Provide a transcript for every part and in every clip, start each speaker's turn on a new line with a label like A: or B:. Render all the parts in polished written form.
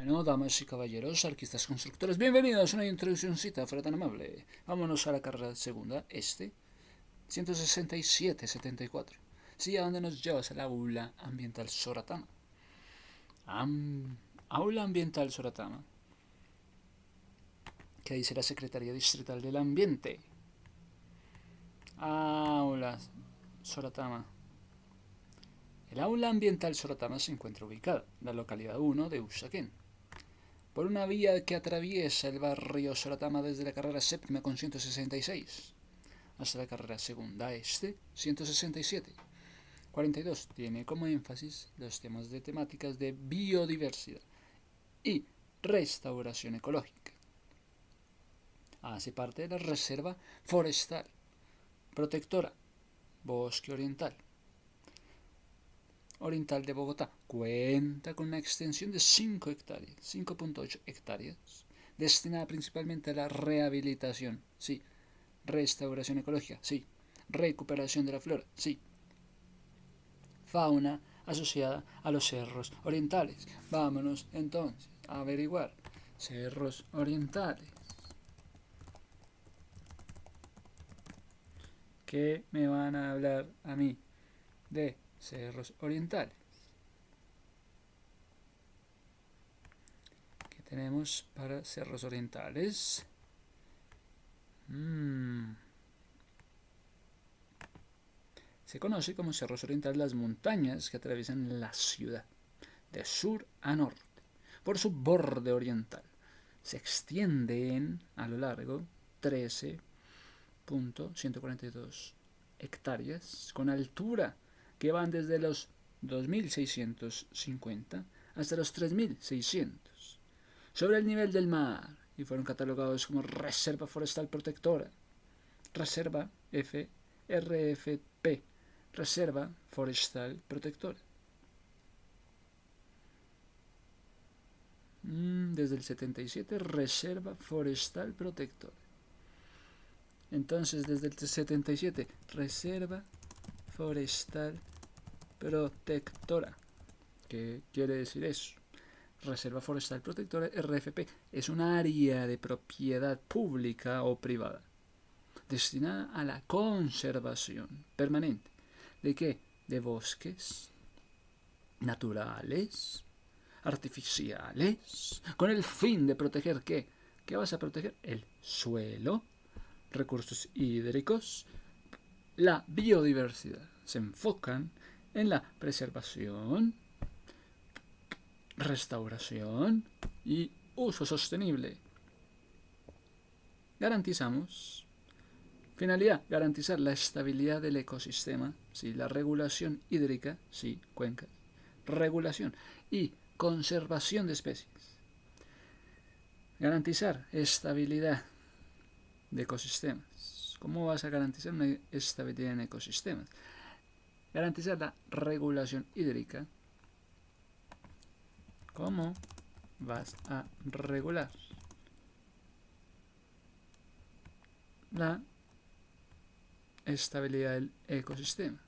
A: Bueno, damas y caballeros, arquistas constructores, bienvenidos a una introduccióncita, fuera tan amable. Vámonos a la carrera segunda, 167-74. Sí, ¿a dónde nos llevas? Al aula ambiental Soratama. Aula ambiental Soratama. ¿Qué dice la Secretaría Distrital del Ambiente? Aula Soratama. El aula ambiental Soratama se encuentra ubicada en la localidad 1 de Usaquén, por una vía que atraviesa el barrio Soratama desde la carrera séptima con 166 hasta la carrera segunda 167. 42 tiene como énfasis los temas de temáticas de biodiversidad y restauración ecológica. Hace parte de la Reserva Forestal Protectora Bosque Oriental de Bogotá. Cuenta con una extensión de 5 hectáreas, 5.8 hectáreas, destinada principalmente a la rehabilitación, sí, restauración ecológica, sí, recuperación de la flora, sí, fauna asociada a los cerros orientales. Vámonos entonces a averiguar cerros orientales. ¿Qué me van a hablar a mí de cerros orientales? ¿Qué tenemos para cerros orientales? Se conoce como cerros orientales las montañas que atraviesan la ciudad de sur a norte por su borde oriental. Se extienden a lo largo 13.142 hectáreas con altura que van desde los 2.650 hasta los 3.600 sobre el nivel del mar y fueron catalogados como Reserva Forestal Protectora, Reserva RFP, Reserva Forestal Protectora. Desde el 77, Reserva Forestal Protectora. Entonces, desde el 77, Reserva Forestal Protectora. ¿Qué quiere decir eso? Reserva Forestal Protectora, RFP, es un área de propiedad pública o privada destinada a la conservación permanente. ¿De qué? De bosques naturales, artificiales, con el fin de proteger ¿qué? ¿Qué vas a proteger? El suelo, recursos hídricos, la biodiversidad. Se enfocan en la preservación, restauración y uso sostenible. Garantizamos. Finalidad, garantizar la estabilidad del ecosistema, sí, la regulación hídrica, sí, cuencas, regulación y conservación de especies. Garantizar estabilidad de ecosistemas. ¿Cómo vas a garantizar una estabilidad en ecosistemas? Garantizar la regulación hídrica. ¿Cómo vas a regular la estabilidad del ecosistema?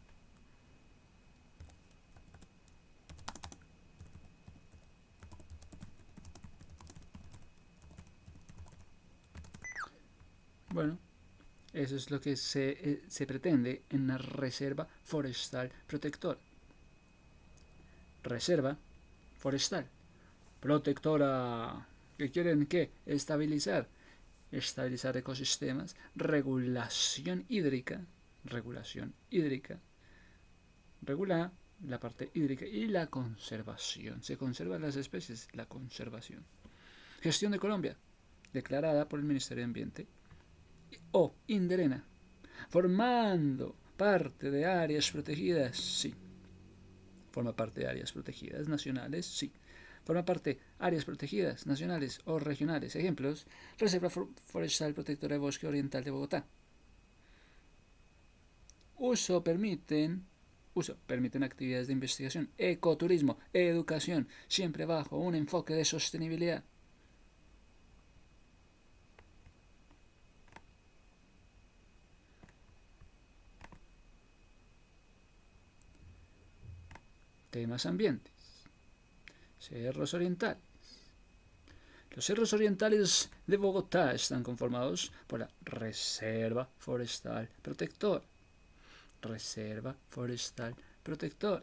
A: Bueno, eso es lo que se pretende en una reserva forestal protectora. Reserva forestal protectora. ¿Qué quieren? ¿Qué? Estabilizar ecosistemas, regulación hídrica, regula la parte hídrica y la conservación. Se conservan las especies, la conservación. Gestión de Colombia, declarada por el Ministerio de Ambiente o INDERENA, formando parte de áreas protegidas, sí. Forma parte de áreas protegidas nacionales, sí. Forma parte de áreas protegidas nacionales o regionales. Ejemplos: Reserva Forestal Protectora de Bosque Oriental de Bogotá. Permiten actividades de investigación, ecoturismo, educación, siempre bajo un enfoque de sostenibilidad. Temas ambientes. Cerros orientales. Los cerros orientales de Bogotá están conformados por la Reserva Forestal Protector. Reserva Forestal Protector.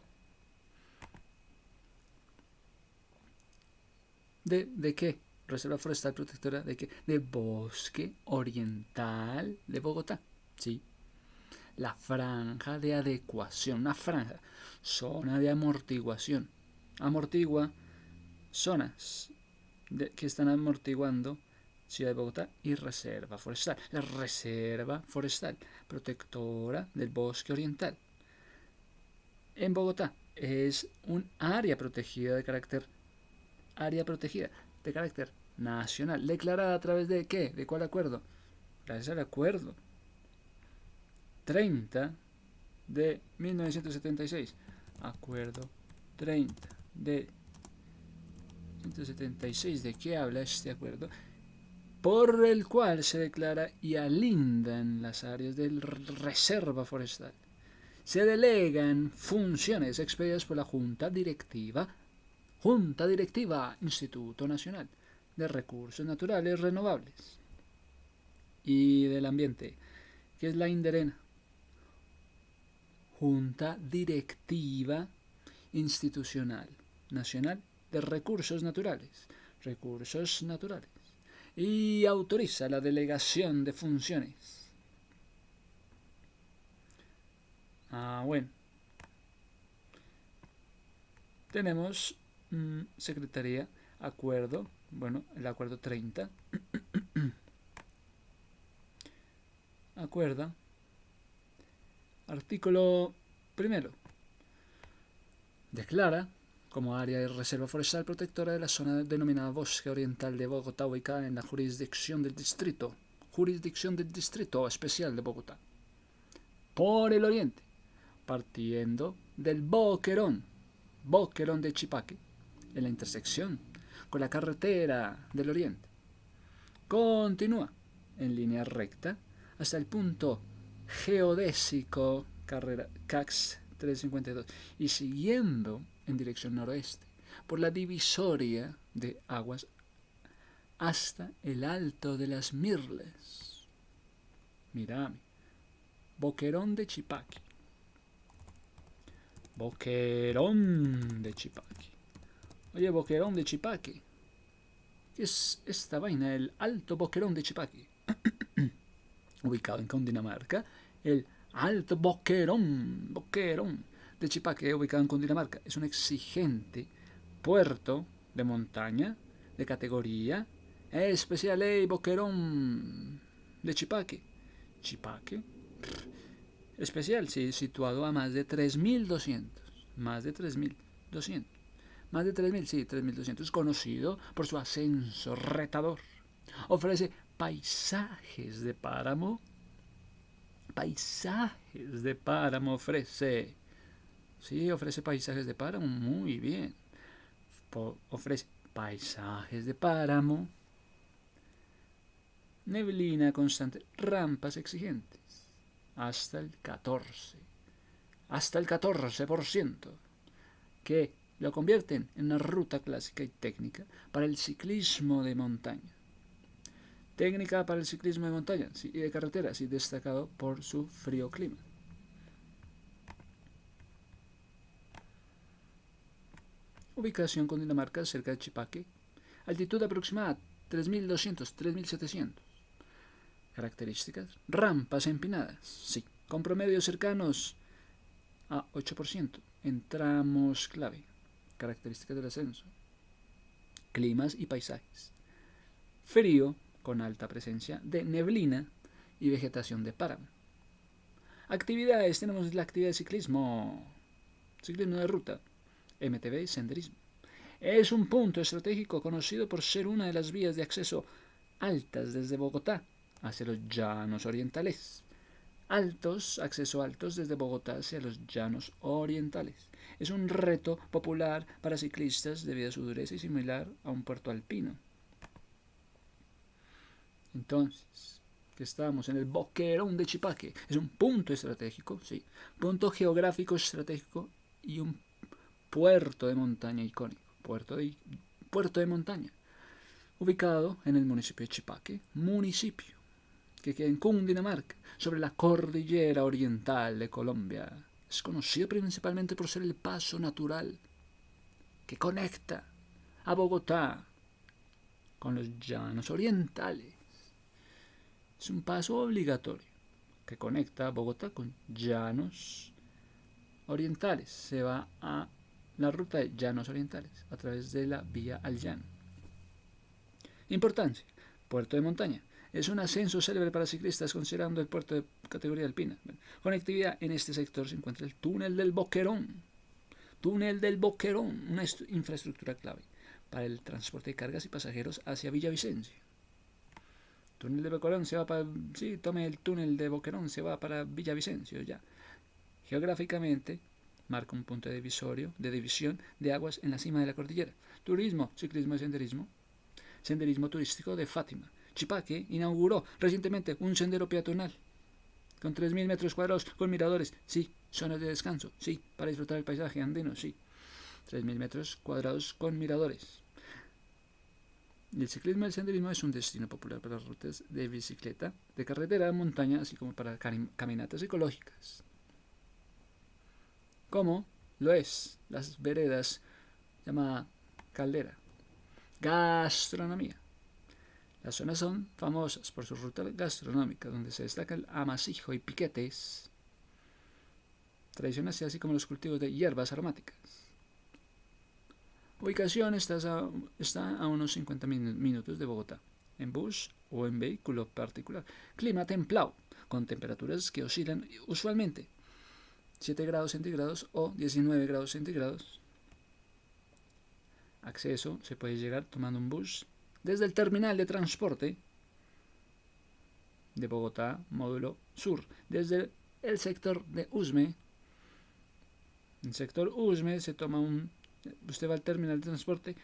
A: ¿De qué? Reserva Forestal Protectora ¿de qué? De Bosque Oriental de Bogotá. Sí. La franja de adecuación, una franja, zona de amortiguación. Amortigua zonas que están amortiguando Ciudad de Bogotá y Reserva Forestal. La Reserva Forestal Protectora del Bosque Oriental en Bogotá es un área protegida de carácter nacional, declarada a través de ¿qué? ¿De cuál acuerdo? Gracias al acuerdo 30 de 1976. Acuerdo 30 de 1976. ¿De qué habla este acuerdo? Por el cual se declara y alindan las áreas de reserva forestal. Se delegan funciones expedidas por la Junta Directiva, Instituto Nacional de Recursos Naturales Renovables y del Ambiente, que es la INDERENA. Junta Directiva Institucional Nacional de Recursos Naturales. Y autoriza la delegación de funciones. Bueno. Tenemos Secretaría, acuerdo, el acuerdo 30. Acuerda. Artículo 1. Declara como área de reserva forestal protectora de la zona denominada Bosque Oriental de Bogotá, ubicada en la jurisdicción del Distrito Especial de Bogotá, por el oriente, partiendo del Boquerón de Chipaque, en la intersección con la carretera del oriente. Continúa en línea recta hasta el punto geodésico carrera CAX 352 y siguiendo en dirección noroeste por la divisoria de aguas hasta el Alto de las Mirles. Mirame, Boquerón de Chipaque. Oye, Boquerón de Chipaque. ¿Qué es esta vaina? El Alto Boquerón de Chipaque. Ubicado en Cundinamarca. El Alto Boquerón de Chipaque, ubicado en Cundinamarca. Es un exigente puerto de montaña de categoría especial. Boquerón de Chipaque. Especial, sí, situado a más de 3.200. Más de 3.200. Conocido por su ascenso retador. Ofrece paisajes de páramo. Ofrece. Sí, ofrece paisajes de páramo. Muy bien. Ofrece paisajes de páramo. Neblina constante. Rampas exigentes. Hasta el 14%, que lo convierten en una ruta clásica y técnica para el ciclismo de montaña. Sí, y de carretera, sí, destacado por su frío clima. Ubicación Cundinamarca, cerca de Chipaque. Altitud aproximada 3.200, 3.700. Características: rampas empinadas, sí, con promedios cercanos a 8% en tramos clave. Características del ascenso: climas y paisajes. Frío con alta presencia de neblina y vegetación de páramo. Actividades: tenemos la actividad de ciclismo de ruta, MTB y senderismo. Es un punto estratégico conocido por ser una de las vías de acceso altas desde Bogotá hacia los llanos orientales. Acceso altos desde Bogotá hacia los llanos orientales. Es un reto popular para ciclistas debido a su dureza y similar a un puerto alpino. Entonces, que estamos en el Boquerón de Chipaque. Es un punto estratégico, sí. Punto geográfico estratégico y un puerto de montaña icónico. Puerto de montaña. ubicado en el municipio de Chipaque, municipio que queda en Cundinamarca, sobre la cordillera oriental de Colombia. Es conocido principalmente por ser el paso natural que conecta a Bogotá con los llanos orientales. Es un paso obligatorio que conecta a Bogotá con llanos orientales. Se va a la ruta de llanos orientales a través de la vía al llano. Importancia: puerto de montaña. Es un ascenso célebre para ciclistas considerando el puerto de categoría alpina. Conectividad: en este sector se encuentra el túnel del Boquerón. Túnel del Boquerón, una infraestructura clave para el transporte de cargas y pasajeros hacia Villavicencio. Túnel de Boquerón se va para... Sí, tome el túnel de Boquerón, se va para Villavicencio ya. Geográficamente, marca un punto de división de aguas en la cima de la cordillera. Turismo, ciclismo y senderismo. Senderismo turístico de Fátima. Chipaque inauguró recientemente un sendero peatonal con 3.000 metros cuadrados, con miradores, sí, zonas de descanso, sí, para disfrutar el paisaje andino, sí. 3.000 metros cuadrados con miradores. El ciclismo y el senderismo es un destino popular para rutas de bicicleta, de carretera, montaña, así como para caminatas ecológicas. Como lo es las veredas llamada Caldera. Gastronomía. Las zonas son famosas por su ruta gastronómica, donde se destaca el amasijo y piquetes, tradiciones así como los cultivos de hierbas aromáticas. Ubicación: está a unos 50 minutos de Bogotá, en bus o en vehículo particular. Clima templado, con temperaturas que oscilan usualmente 7 grados centígrados o 19 grados centígrados. Acceso: se puede llegar tomando un bus desde el terminal de transporte de Bogotá, módulo sur, desde el sector de Usme. En el sector Usme se toma usted va al terminal de transporte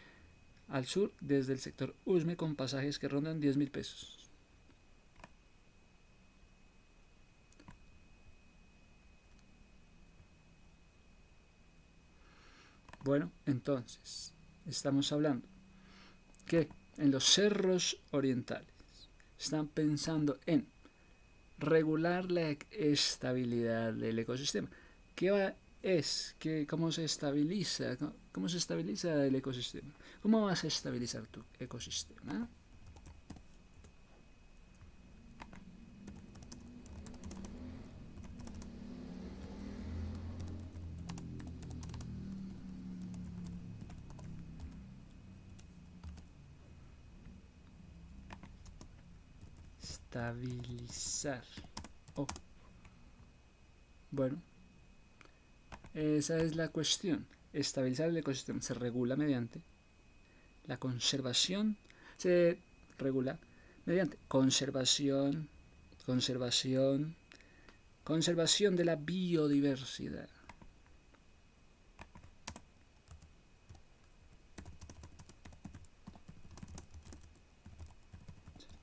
A: al sur desde el sector Usme con pasajes que rondan 10.000 pesos. Bueno, entonces, estamos hablando que en los cerros orientales están pensando en regular la estabilidad del ecosistema. ¿Cómo se estabiliza? ¿Cómo se estabiliza el ecosistema? ¿Cómo vas a estabilizar tu ecosistema? Estabilizar. Oh. Bueno, esa es la cuestión. Estabilizar el ecosistema se regula mediante la conservación. Se regula mediante conservación de la biodiversidad.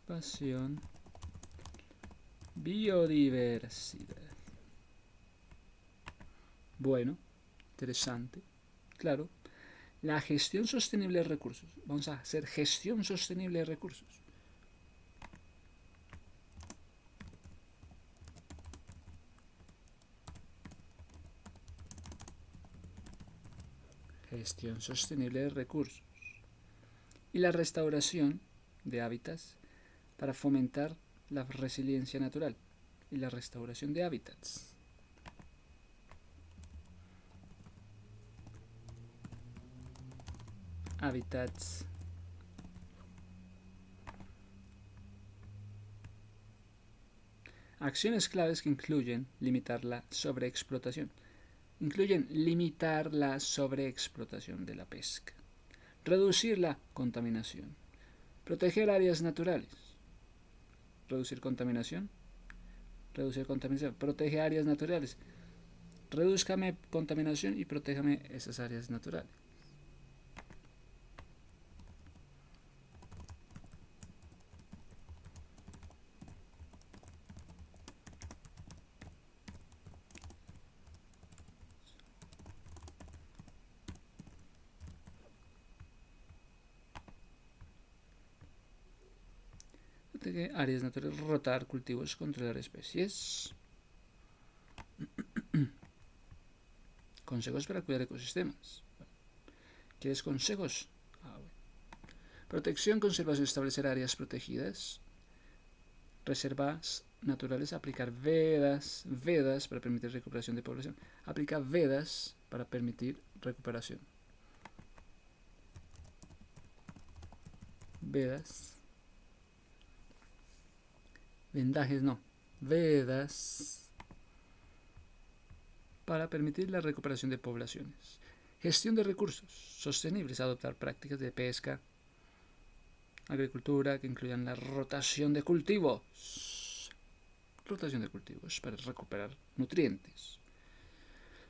A: Conservación, biodiversidad. Bueno, interesante. Claro, la gestión sostenible de recursos. Vamos a hacer gestión sostenible de recursos. Gestión sostenible de recursos. Y la restauración de hábitats para fomentar la resiliencia natural y la restauración de hábitats. Acciones claves que incluyen limitar la sobreexplotación. Incluyen limitar la sobreexplotación de la pesca, reducir la contaminación, proteger áreas naturales, reducir contaminación, protege áreas naturales, redúzcame contaminación y protéjame esas áreas naturales. áreas naturales, rotar cultivos, controlar especies. Consejos para cuidar ecosistemas. ¿Quieres consejos? Bueno. Protección, conservación, establecer áreas protegidas. Reservas naturales, aplicar vedas para permitir recuperación de población. Aplica vedas para permitir recuperación. Vedas. Vendajes no. Vedas para permitir la recuperación de poblaciones. Gestión de recursos sostenibles, adoptar prácticas de pesca, agricultura que incluyan la rotación de cultivos. Rotación de cultivos para recuperar nutrientes.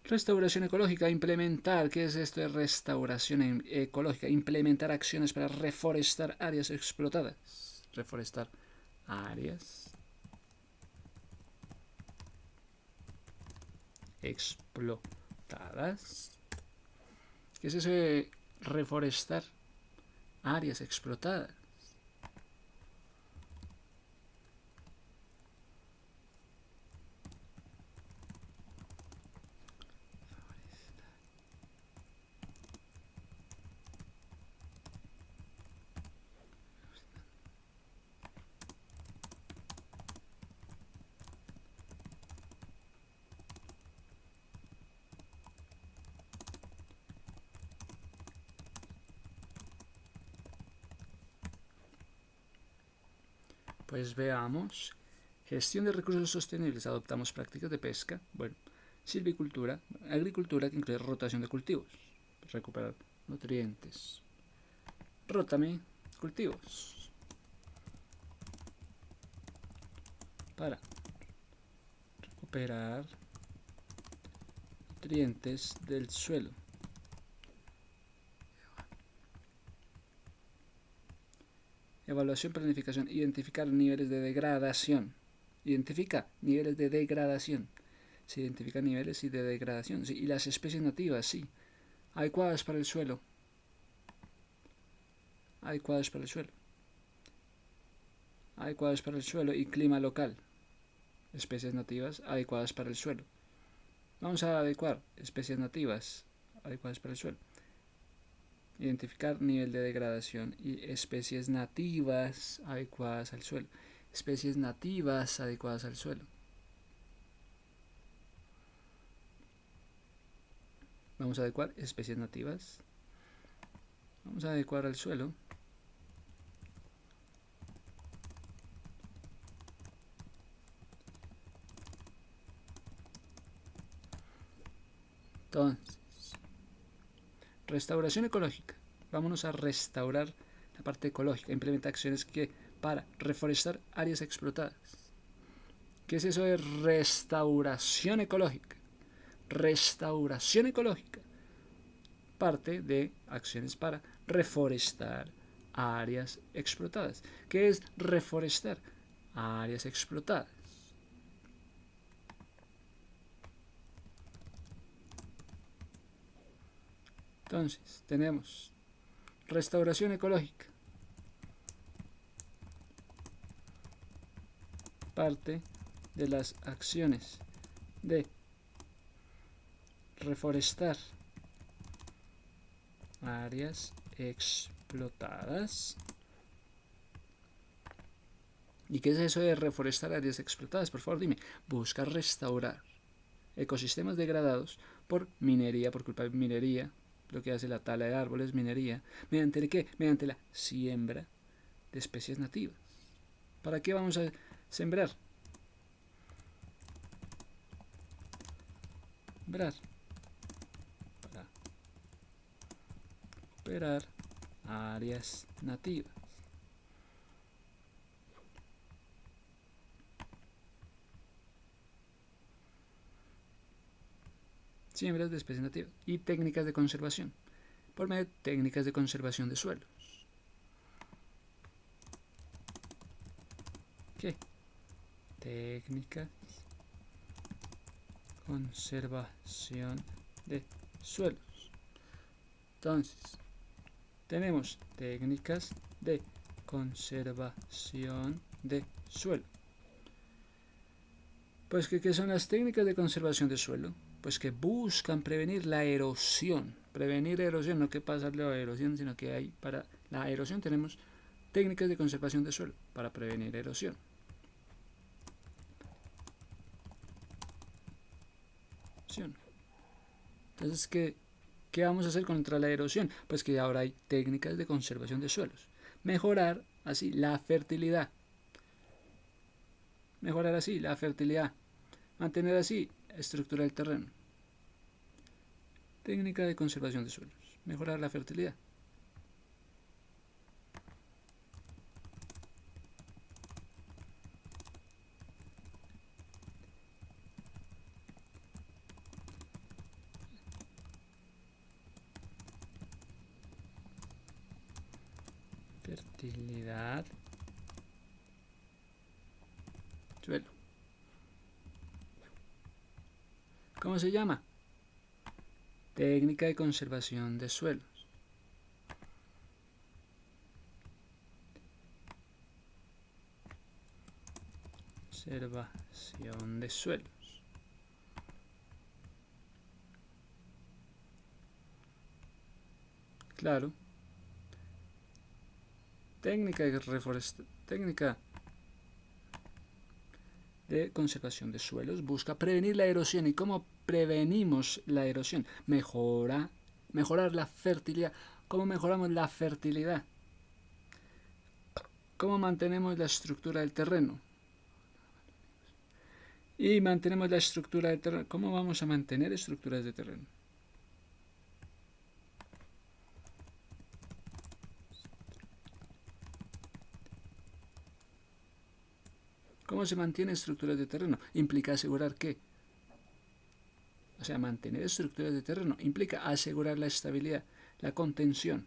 A: Restauración ecológica, implementar. ¿Qué es esto de restauración ecológica? Implementar acciones para reforestar áreas explotadas. Reforestar áreas explotadas. ¿Qué es eso de reforestar áreas explotadas? Pues veamos. Gestión de recursos sostenibles. Adoptamos prácticas de pesca. Bueno, silvicultura, agricultura que incluye rotación de cultivos. Recuperar nutrientes. Rótame cultivos. Para recuperar nutrientes del suelo. Evaluación, planificación, identificar niveles de degradación. Identifica niveles de degradación. Se identifican niveles de degradación. Sí, y las especies nativas, sí. Adecuadas para el suelo. Adecuadas para el suelo. Adecuadas para el suelo y clima local. Especies nativas adecuadas para el suelo. Vamos a adecuar especies nativas adecuadas para el suelo. Identificar nivel de degradación y especies nativas adecuadas al suelo. Especies nativas adecuadas al suelo. Vamos a adecuar especies nativas. Vamos a adecuar al suelo. Entonces, restauración ecológica. Vámonos a restaurar la parte ecológica. Implementa acciones para reforestar áreas explotadas. ¿Qué es eso de restauración ecológica? Restauración ecológica. Parte de acciones para reforestar áreas explotadas. ¿Qué es reforestar áreas explotadas? Entonces, tenemos restauración ecológica. Parte de las acciones de reforestar áreas explotadas. ¿Y qué es eso de reforestar áreas explotadas? Por favor, dime. Busca restaurar ecosistemas degradados por minería, por culpa de minería. Lo que hace la tala de árboles, minería. ¿Mediante qué? Mediante la siembra de especies nativas. ¿Para qué vamos a sembrar? Para recuperar áreas nativas. Siembras de especies nativas y técnicas de conservación por medio de técnicas de conservación de suelos. ¿Qué? Técnicas de conservación de suelos. Entonces, tenemos técnicas de conservación de suelo. Pues ¿qué son las técnicas de conservación de suelo? Pues que buscan prevenir la erosión. Prevenir erosión, no que pasarle a erosión, sino que hay para la erosión tenemos técnicas de conservación de suelo para prevenir erosión. Entonces, ¿qué vamos a hacer contra la erosión? Pues que ahora hay técnicas de conservación de suelos. Mejorar así la fertilidad. Mejorar así la fertilidad. Mantener así estructura del terreno. Técnica de conservación de suelos. Mejorar la fertilidad. Fertilidad. Suelo. ¿Cómo se llama? Técnica de conservación de suelos. Conservación de suelos. Claro. Técnica de técnica de conservación de suelos busca prevenir la erosión. ¿Y cómo prevenimos la erosión? Mejorar la fertilidad. ¿Cómo mejoramos la fertilidad? ¿Cómo mantenemos la estructura del terreno? Y mantenemos la estructura del terreno. ¿Cómo vamos a mantener estructuras de terreno? ¿Cómo se mantiene estructuras de terreno? Implica asegurar que, o sea, mantener estructuras de terreno implica asegurar la estabilidad, la contención.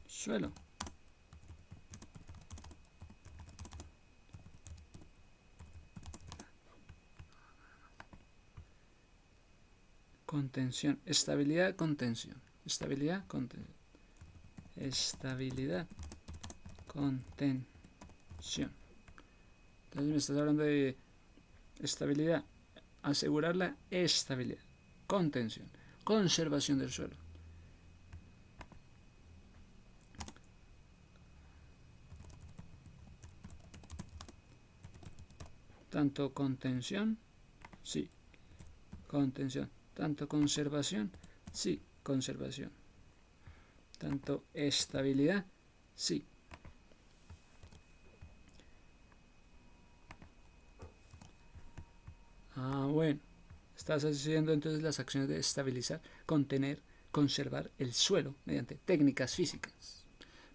A: Suelo. Contención, estabilidad, contención. Estabilidad, contención. Estabilidad, contención. Entonces me estás hablando de estabilidad, asegurar la estabilidad, contención, conservación del suelo. Tanto contención, sí, contención. Tanto conservación, sí, conservación. Tanto estabilidad, sí. Bueno. Estás haciendo entonces las acciones de estabilizar, contener, conservar el suelo mediante técnicas físicas.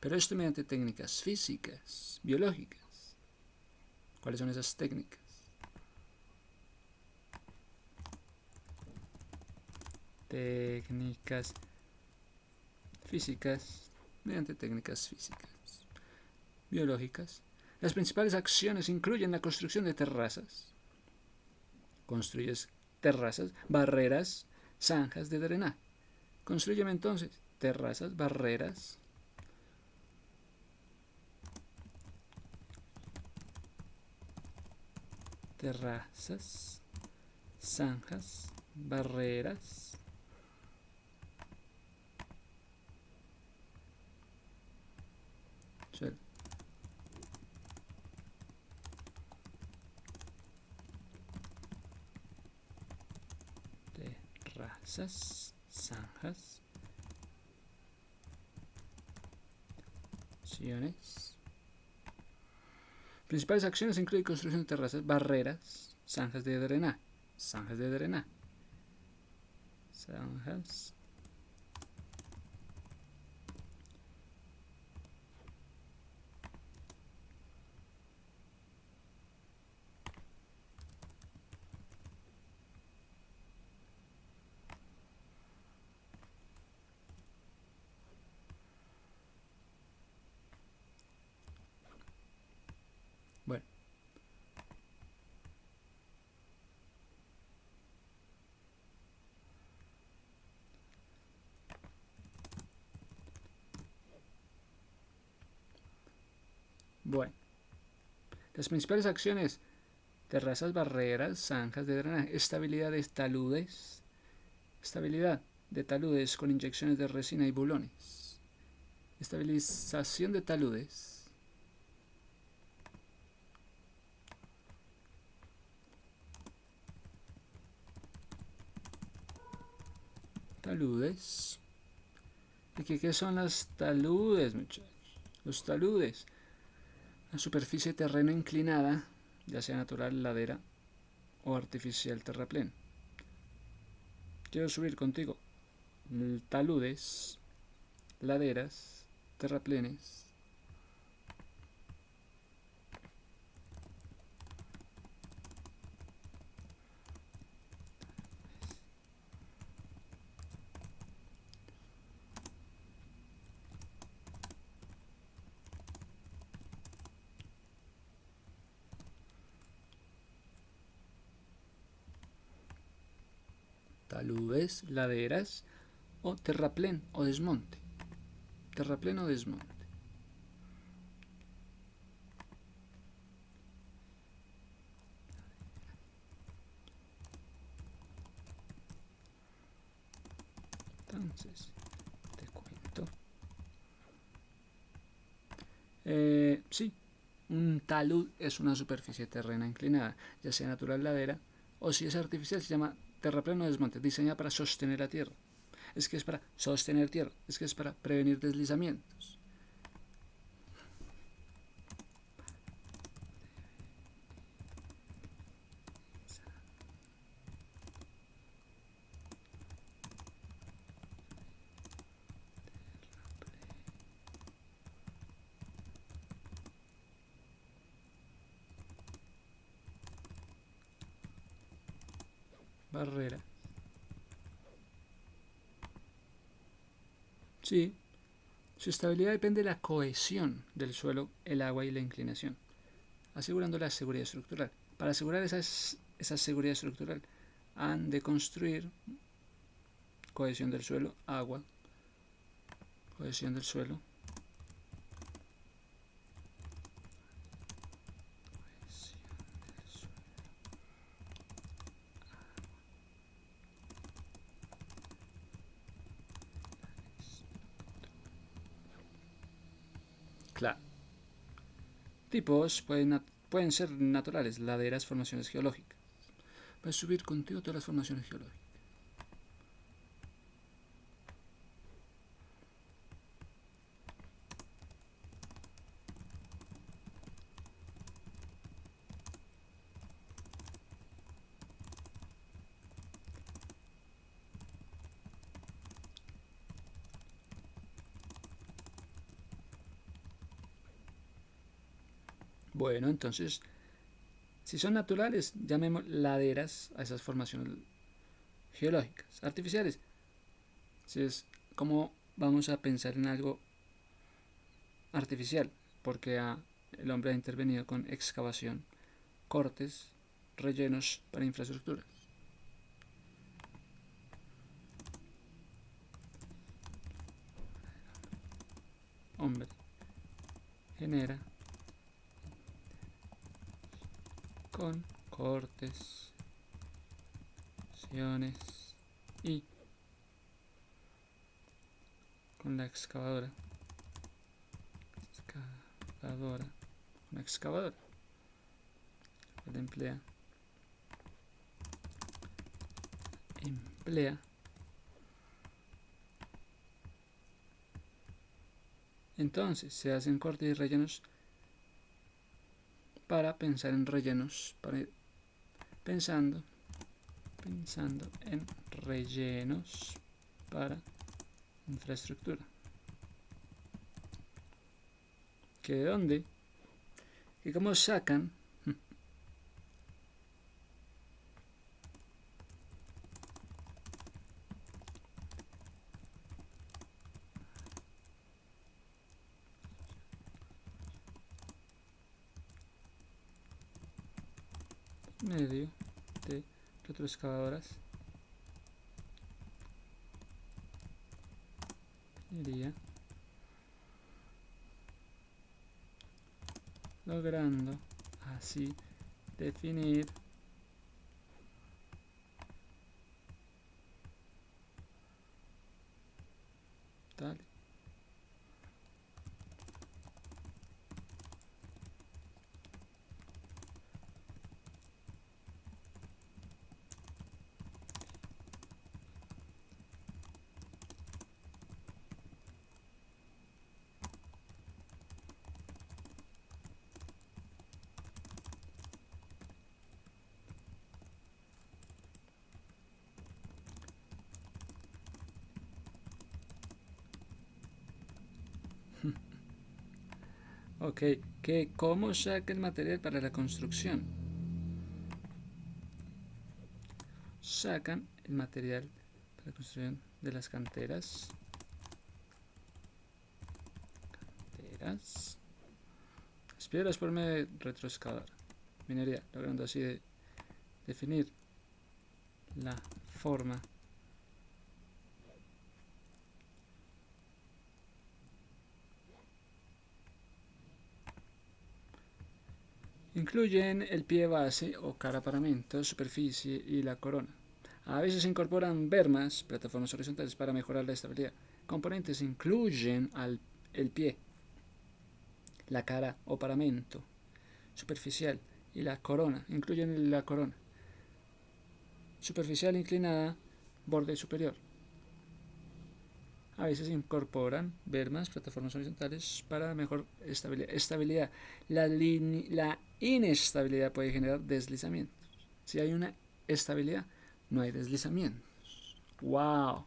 A: Pero esto mediante técnicas físicas, biológicas. ¿Cuáles son esas técnicas? Técnicas físicas mediante técnicas físicas. Biológicas. Las principales acciones incluyen la construcción de terrazas. Construyes terrazas, barreras, zanjas de drenaje. Construyeme entonces terrazas, barreras, terrazas, zanjas, barreras, suelo. Terrazas, zanjas, acciones. Principales acciones incluyen construcción de terrazas, barreras, zanjas de drenaje, zanjas de drenaje, zanjas. Bueno. Bueno, las principales acciones: terrazas, barreras, zanjas de drenaje, estabilidad de taludes con inyecciones de resina y bulones, estabilización de taludes. ¿Y qué son las taludes, muchachos? Los taludes: la superficie de terreno inclinada, ya sea natural, ladera o artificial terraplén. Quiero subir contigo. Taludes, laderas, terraplenes. Taludes, laderas o terraplén o desmonte. Terraplén o desmonte. Entonces, te cuento. Sí, un talud es una superficie terrena inclinada, ya sea natural, ladera, o si es artificial se llama terraplén o desmonte, diseñada para sostener la tierra. Es que es para sostener tierra, es que es para prevenir deslizamientos. Barrera. Sí, su estabilidad depende de la cohesión del suelo, el agua y la inclinación, asegurando la seguridad estructural. Para asegurar esa seguridad estructural, han de construir cohesión del suelo, agua, cohesión del suelo. Claro. Tipos pueden ser naturales, laderas, formaciones geológicas. Puedes subir contigo todas las formaciones geológicas. Bueno, entonces, si son naturales, llamemos laderas a esas formaciones geológicas. Artificiales, si es como vamos a pensar en algo artificial, porque el hombre ha intervenido con excavación, cortes, rellenos para infraestructuras. Hombre genera con cortes, y con la excavadora, una excavadora, él emplea entonces se hacen cortes y rellenos para pensar en rellenos, para ir pensando en rellenos para infraestructura. ¿Que de dónde? ¿Y cómo sacan? Medio de retroexcavadoras, minería, logrando así definir tal. Ok, ¿cómo saca el material para la construcción? Sacan el material para la construcción de las canteras. Las piedras por medio de retroexcavador. Minería, logrando así definir la forma incluyen el pie base o cara paramento, superficie y la corona. A veces se incorporan bermas, plataformas horizontales para mejorar la estabilidad. Componentes incluyen el pie, la cara o paramento superficial y la corona. Incluyen la corona superficial inclinada, borde superior. A veces se incorporan bermas, plataformas horizontales para mejor estabilidad. La inestabilidad puede generar deslizamientos. Si hay una estabilidad, no hay deslizamientos. ¡Wow!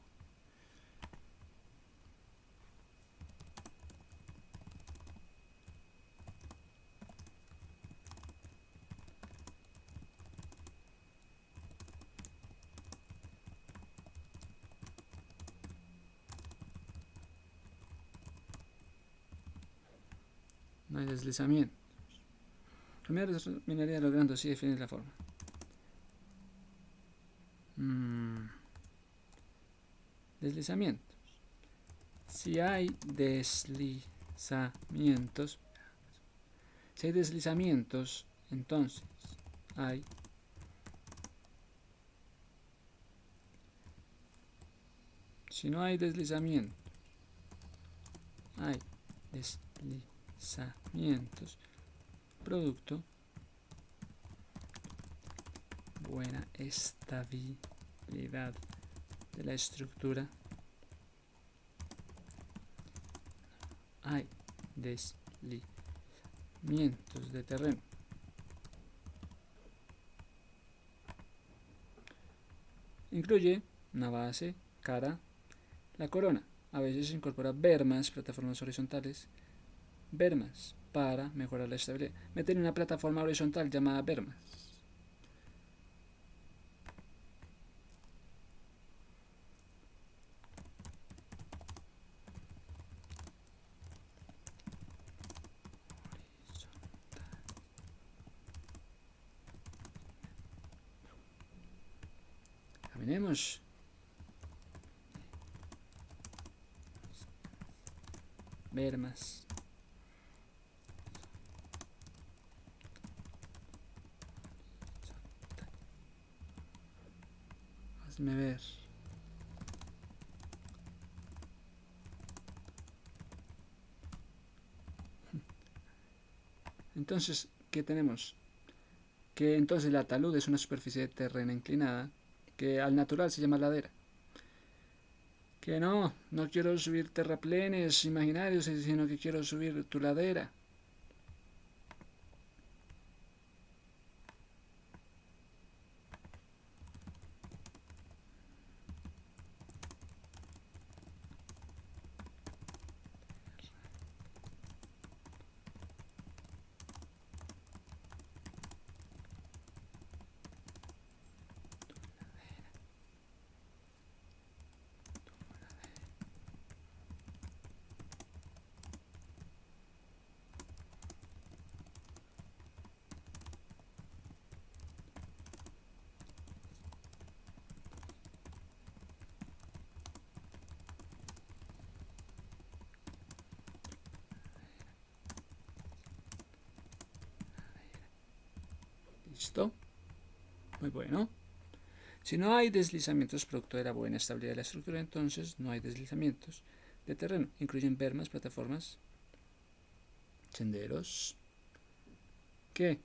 A: No hay deslizamiento. Primero minería logrando así definir la forma. Deslizamientos. Si hay deslizamientos, entonces hay si no hay deslizamiento, hay deslizamientos, producto buena estabilidad de la estructura, hay deslizamientos de terreno. Incluye una base, cara, la corona. A veces se incorpora bermas, plataformas horizontales, bermas para mejorar la estabilidad. Meten una plataforma horizontal llamada bermas. Caminemos. Bermas. Hazme ver. Entonces, ¿qué tenemos? Que entonces la talud es una superficie de terreno inclinada que al natural se llama ladera. Que no quiero subir terraplenes imaginarios, sino que quiero subir tu ladera. ¿Listo? Muy bueno. Si no hay deslizamientos producto de la buena estabilidad de la estructura, entonces no hay deslizamientos de terreno. Incluyen bermas, plataformas, senderos. ¿Qué?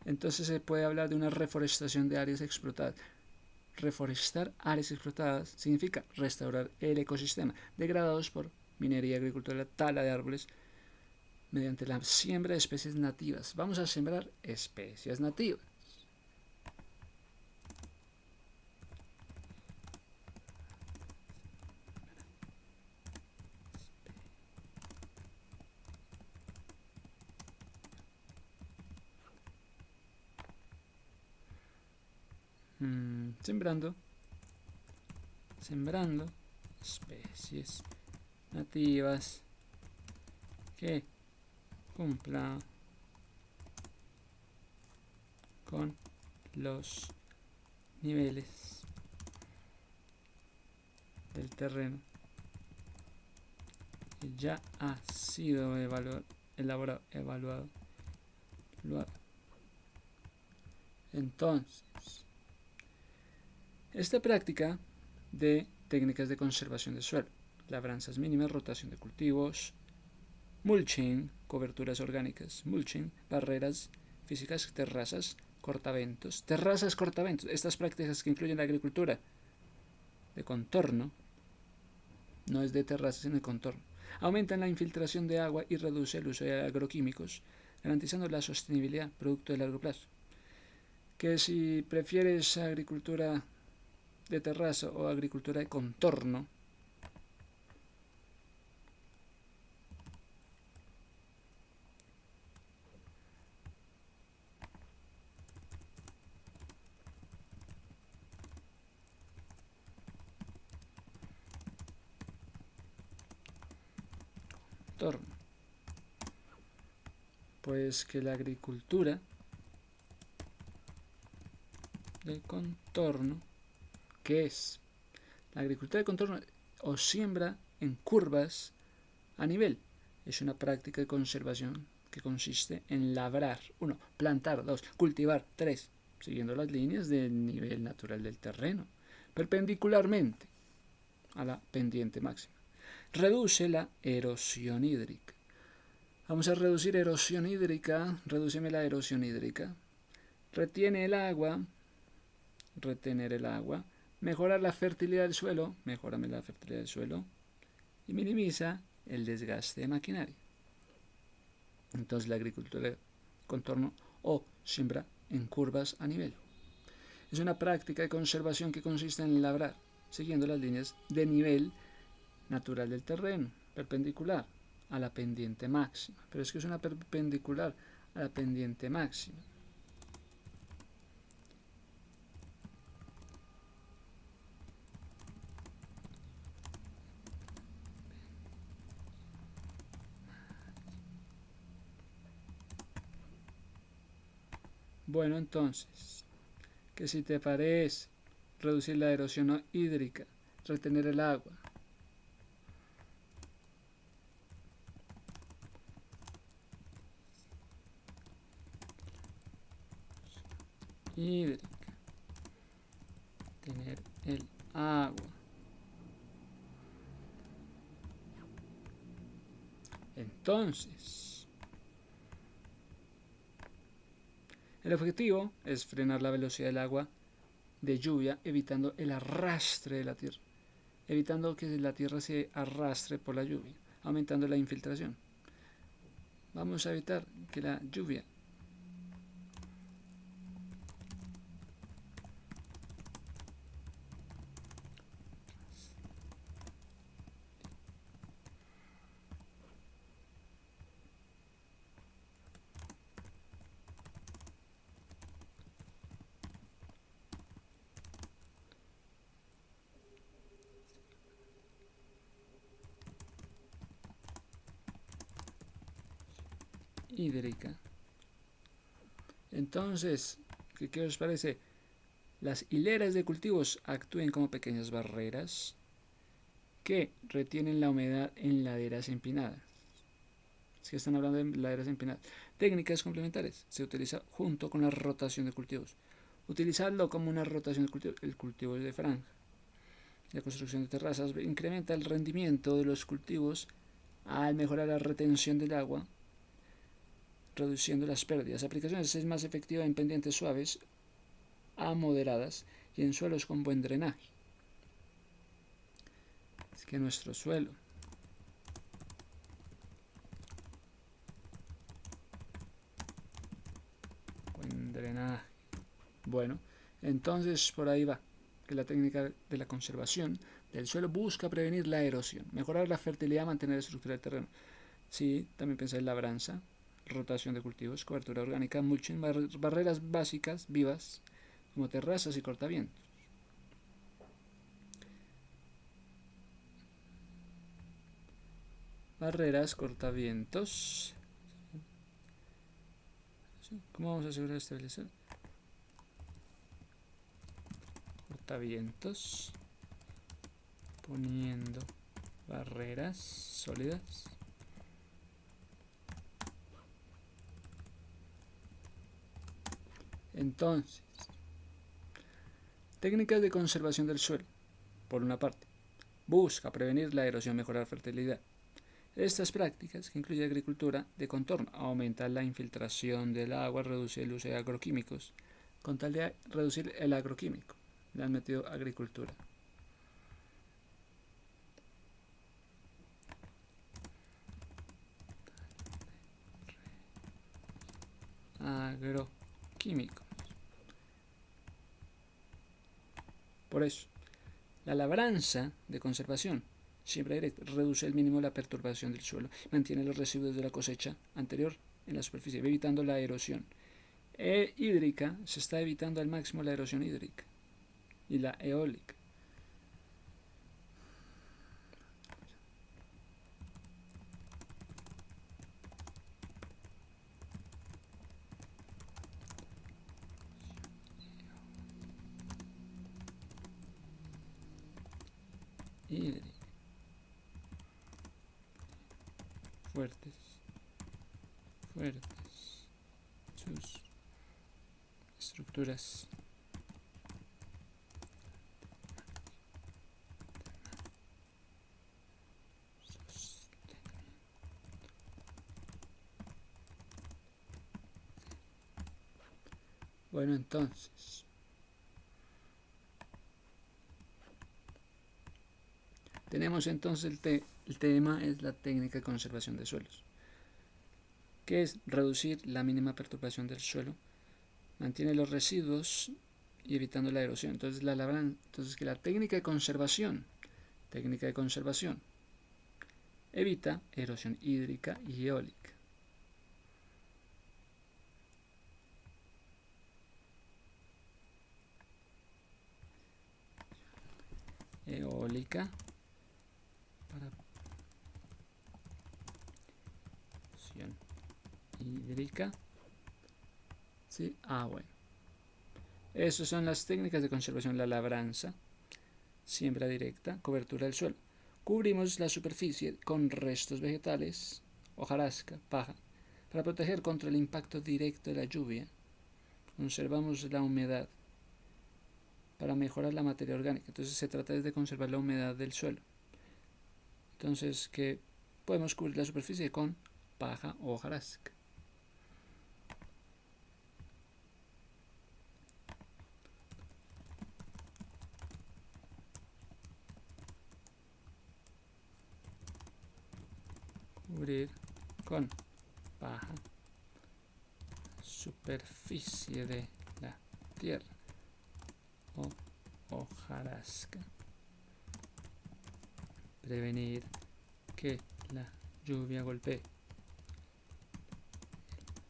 A: Entonces se puede hablar de una reforestación de áreas explotadas. Reforestar áreas explotadas significa restaurar el ecosistema degradados por minería, agricultura, tala de árboles mediante la siembra de especies nativas. Vamos a sembrar especies nativas. Sembrando especies nativas que cumplan con los niveles del terreno que ya ha sido evaluado. Entonces, esta práctica de técnicas de conservación de suelo, labranzas mínimas, rotación de cultivos, mulching, coberturas orgánicas, mulching, barreras físicas, terrazas, cortaventos, estas prácticas que incluyen la agricultura de contorno, no es de terrazas sino de contorno, aumentan la infiltración de agua y reduce el uso de agroquímicos, garantizando la sostenibilidad, producto de largo plazo. Que si prefieres agricultura de terraza o agricultura de contorno, pues que la agricultura de contorno, ¿qué es? La agricultura de contorno o siembra en curvas a nivel. Es una práctica de conservación que consiste en labrar, 1, plantar, 2, cultivar, 3, siguiendo las líneas del nivel natural del terreno, perpendicularmente a la pendiente máxima. Reduce la erosión hídrica. Vamos a reducir erosión hídrica, redúceme la erosión hídrica. Retiene el agua, retener el agua, mejorar la fertilidad del suelo, mejórame la fertilidad del suelo, y minimiza el desgaste de maquinaria. Entonces la agricultura de contorno o siembra en curvas a nivel. Es una práctica de conservación que consiste en labrar, siguiendo las líneas de nivel natural del terreno, perpendicular a la pendiente máxima. Pero es que es una perpendicular a la pendiente máxima. Bueno, entonces, que si te parece reducir la erosión hídrica, retener el agua, hídrica, tener el agua. Entonces, el objetivo es frenar la velocidad del agua de lluvia, evitando el arrastre de la tierra, evitando que la tierra se arrastre por la lluvia, aumentando la infiltración. Vamos a evitar que la lluvia hídrica. Entonces, ¿qué os parece? Las hileras de cultivos actúen como pequeñas barreras que retienen la humedad en laderas empinadas. Es que están hablando de laderas empinadas. Técnicas complementarias. Se utiliza junto con la rotación de cultivos. Utilizarlo como una rotación de cultivo, el cultivo de franja. La construcción de terrazas incrementa el rendimiento de los cultivos al mejorar la retención del agua, reduciendo las pérdidas. Aplicaciones es más efectiva en pendientes suaves a moderadas y en suelos con buen drenaje. Es que nuestro suelo buen drenaje. Bueno, entonces por ahí va, que la técnica de la conservación del suelo busca prevenir la erosión, mejorar la fertilidad, mantener la estructura del terreno. Sí, también pensé en labranza, rotación de cultivos, cobertura orgánica, mulching, barreras básicas vivas como terrazas y cortavientos. Barreras, cortavientos. ¿Cómo vamos a asegurar establecer? Cortavientos. Poniendo barreras sólidas. Entonces, técnicas de conservación del suelo. Por una parte, busca prevenir la erosión, mejorar fertilidad. Estas prácticas, que incluyen agricultura de contorno, aumentan la infiltración del agua, reduce el uso de agroquímicos. Con tal de reducir el agroquímico, le han metido agricultura. Agroquímicos. Por eso, la labranza de conservación siempre directa reduce al mínimo la perturbación del suelo, mantiene los residuos de la cosecha anterior en la superficie, evitando la erosión. Hídrica, se está evitando al máximo la erosión hídrica y la eólica. Hídrica. Fuertes. Sus estructuras. Bueno, entonces, tenemos entonces el tema es la técnica de conservación de suelos, que es reducir la mínima perturbación del suelo, mantiene los residuos y evitando la erosión. Entonces, que la técnica de conservación evita erosión hídrica y eólica. Eólica para erosión hídrica. Sí, bueno. Esas son las técnicas de conservación: la labranza, siembra directa, cobertura del suelo. Cubrimos la superficie con restos vegetales, hojarasca, paja, para proteger contra el impacto directo de la lluvia. Conservamos la humedad para mejorar la materia orgánica. Entonces se trata de conservar la humedad del suelo. Entonces, que podemos cubrir la superficie con paja o hojarasca. Cubrir con paja superficie de la tierra o hojarasca. Prevenir que la lluvia golpee el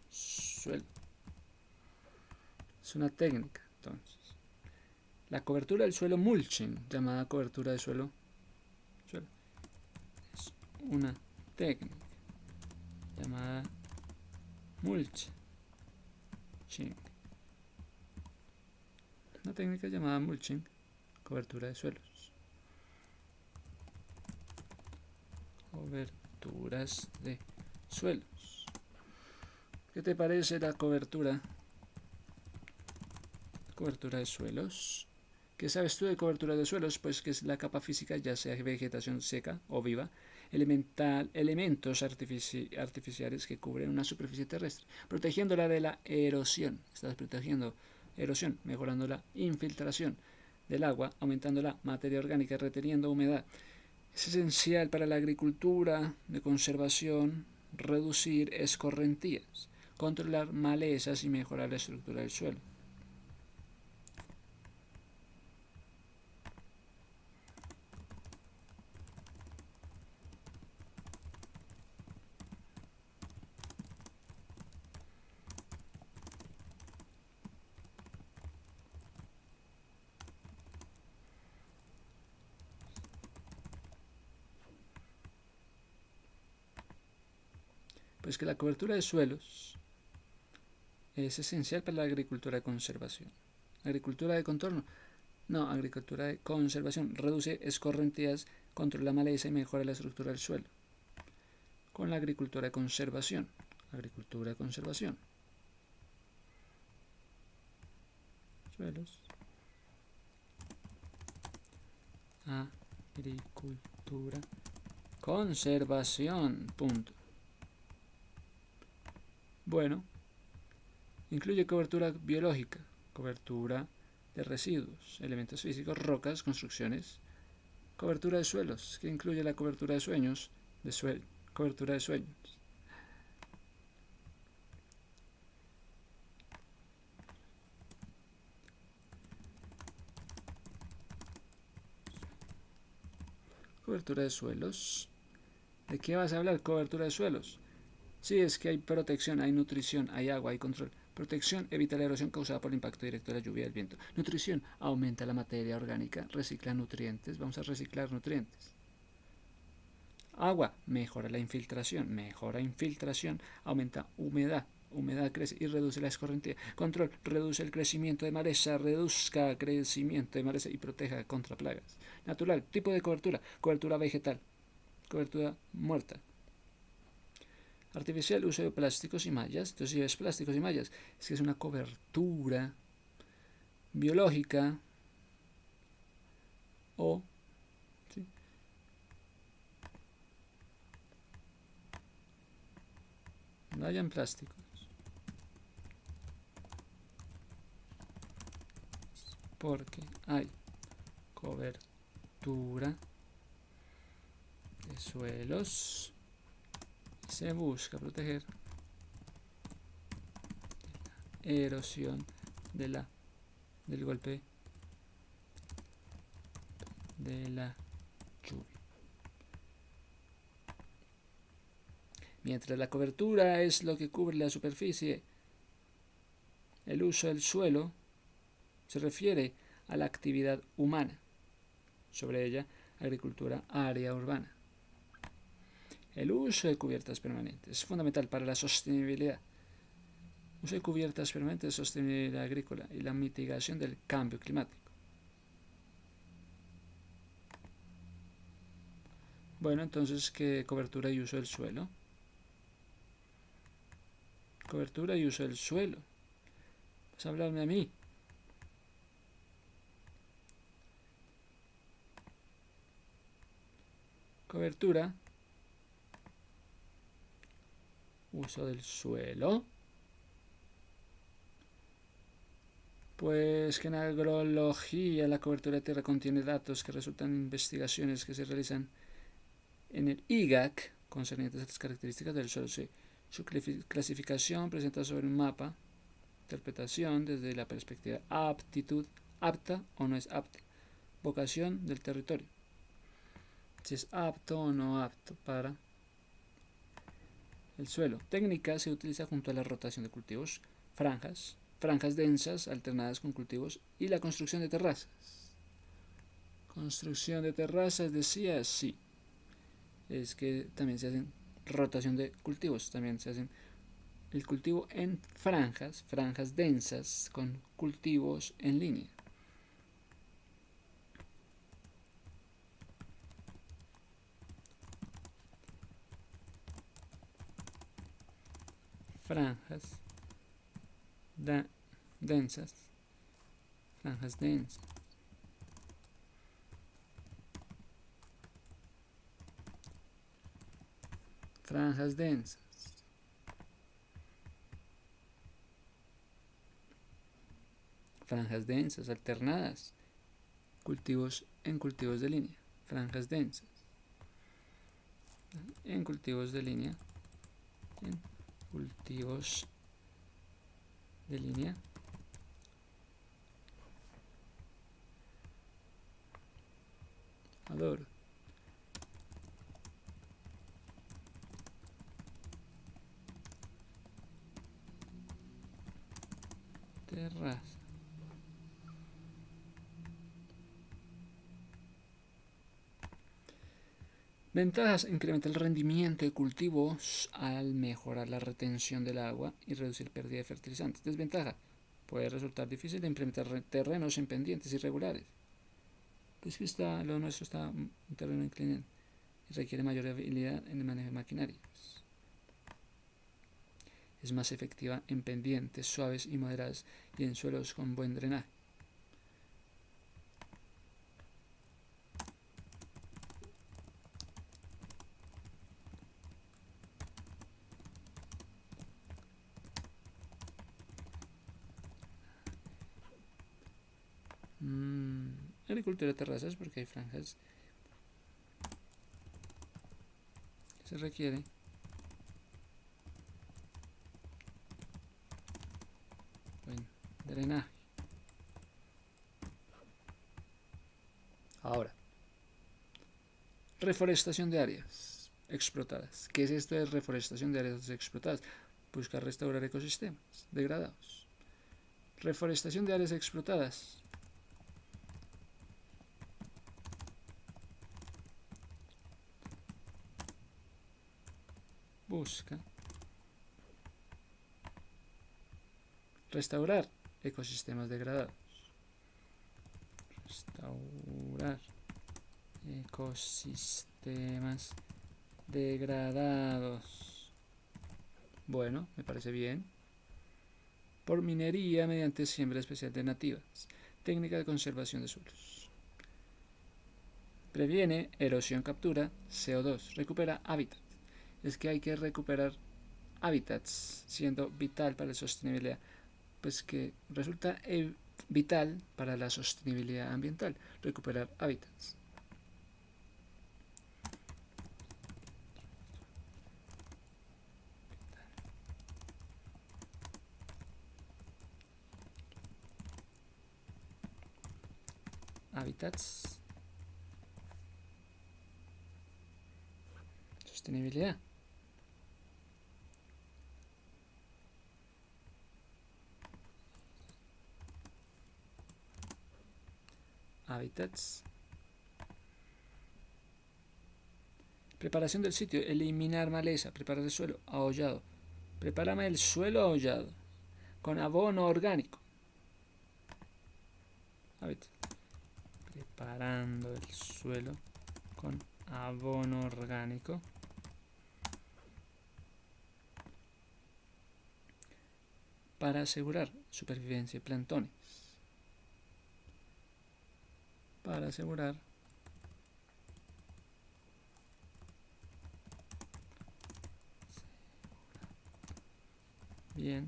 A: suelo. Es una técnica, entonces. La cobertura del suelo, mulching, llamada cobertura de suelo, es una técnica llamada mulching. Una técnica llamada mulching, cobertura de suelos. Coberturas de suelos. ¿Qué te parece la cobertura? Cobertura de suelos. ¿Qué sabes tú de cobertura de suelos? Pues que es la capa física, ya sea vegetación seca o viva, elementos artificiales que cubren una superficie terrestre, protegiéndola de la erosión. Estás protegiendo erosión, mejorando la infiltración del agua, aumentando la materia orgánica, reteniendo humedad. Es esencial para la agricultura de conservación, reducir escorrentías, controlar malezas y mejorar la estructura del suelo. Pues que la cobertura de suelos es esencial para la agricultura de conservación. Agricultura de contorno. No, agricultura de conservación. Reduce escorrentías, controla maleza y mejora la estructura del suelo. Con la agricultura de conservación. Agricultura de conservación. Suelos. Agricultura. Conservación. Punto. Bueno, incluye cobertura biológica, cobertura de residuos, elementos físicos, rocas, construcciones, cobertura de suelos, que incluye la cobertura de sueños, cobertura de sueños. Cobertura de suelos. ¿De qué vas a hablar? Cobertura de suelos. Sí, es que hay protección, hay nutrición, hay agua, hay control. Protección evita la erosión causada por el impacto directo de la lluvia y del viento. Nutrición aumenta la materia orgánica, recicla nutrientes. Vamos a reciclar nutrientes. Agua mejora la infiltración, aumenta humedad. Humedad crece y reduce la escorrentía. Control reduce el crecimiento de maleza, reduzca crecimiento de maleza y proteja contra plagas. Natural, tipo de cobertura, cobertura vegetal, cobertura muerta. Artificial, uso de plásticos y mallas. Entonces, si ves plásticos y mallas, es que es una cobertura biológica o ¿sí? No hayan plásticos. Porque hay cobertura de suelos. Se busca proteger de la erosión del golpe de la lluvia. Mientras la cobertura es lo que cubre la superficie, el uso del suelo se refiere a la actividad humana. Sobre ella, agricultura, área urbana. El uso de cubiertas permanentes es fundamental para la sostenibilidad. Uso de cubiertas permanentes, sostenibilidad agrícola y la mitigación del cambio climático. Bueno, entonces, ¿qué cobertura y uso del suelo? Cobertura y uso del suelo. Vas a hablarme a mí. Cobertura. Uso del suelo. Pues que en agrología la cobertura de tierra contiene datos que resultan de investigaciones que se realizan en el IGAC concernientes a las características del suelo. Su clasificación presenta sobre un mapa, interpretación desde la perspectiva aptitud, apta o no es apta, vocación del territorio, si es apto o no apto para el suelo. Técnica se utiliza junto a la rotación de cultivos, franjas densas alternadas con cultivos y la construcción de terrazas. Construcción de terrazas, decía, sí. Es que también se hacen rotación de cultivos, también se hacen el cultivo en franjas densas con cultivos en línea. franjas densas, franjas densas, franjas densas, franjas densas alternadas, cultivos en cultivos de línea, franjas densas, en cultivos de línea, en cultivos de línea, adoro, terraza, ventajas: incrementa el rendimiento de cultivos al mejorar la retención del agua y reducir pérdida de fertilizantes. Desventaja: puede resultar difícil de implementar terrenos en pendientes irregulares. Pues que lo nuestro está un terreno inclinado y requiere mayor habilidad en el manejo de maquinarias. Es más efectiva en pendientes suaves y moderadas y en suelos con buen drenaje. Agricultura de terrazas, porque hay franjas que se requiere buen drenaje. Ahora, reforestación de áreas explotadas. ¿Qué es esto de reforestación de áreas explotadas? Buscar restaurar ecosistemas degradados. Reforestación de áreas explotadas. Busca restaurar ecosistemas degradados. Restaurar ecosistemas degradados. Bueno, me parece bien. Por minería mediante siembra especial de nativas. Técnica de conservación de suelos. Previene erosión, captura CO2, recupera hábitats. Es que hay que recuperar hábitats, siendo vital para la sostenibilidad. Pues que resulta vital para la sostenibilidad ambiental, recuperar hábitats. Hábitats. Sostenibilidad. Hábitats. Preparación del sitio. Eliminar maleza. Preparar el suelo. Ahollado. Prepárame el suelo ahollado. Con abono orgánico. Hábitats. Preparando el suelo con abono orgánico. Para asegurar supervivencia de plantones. Para asegurar bien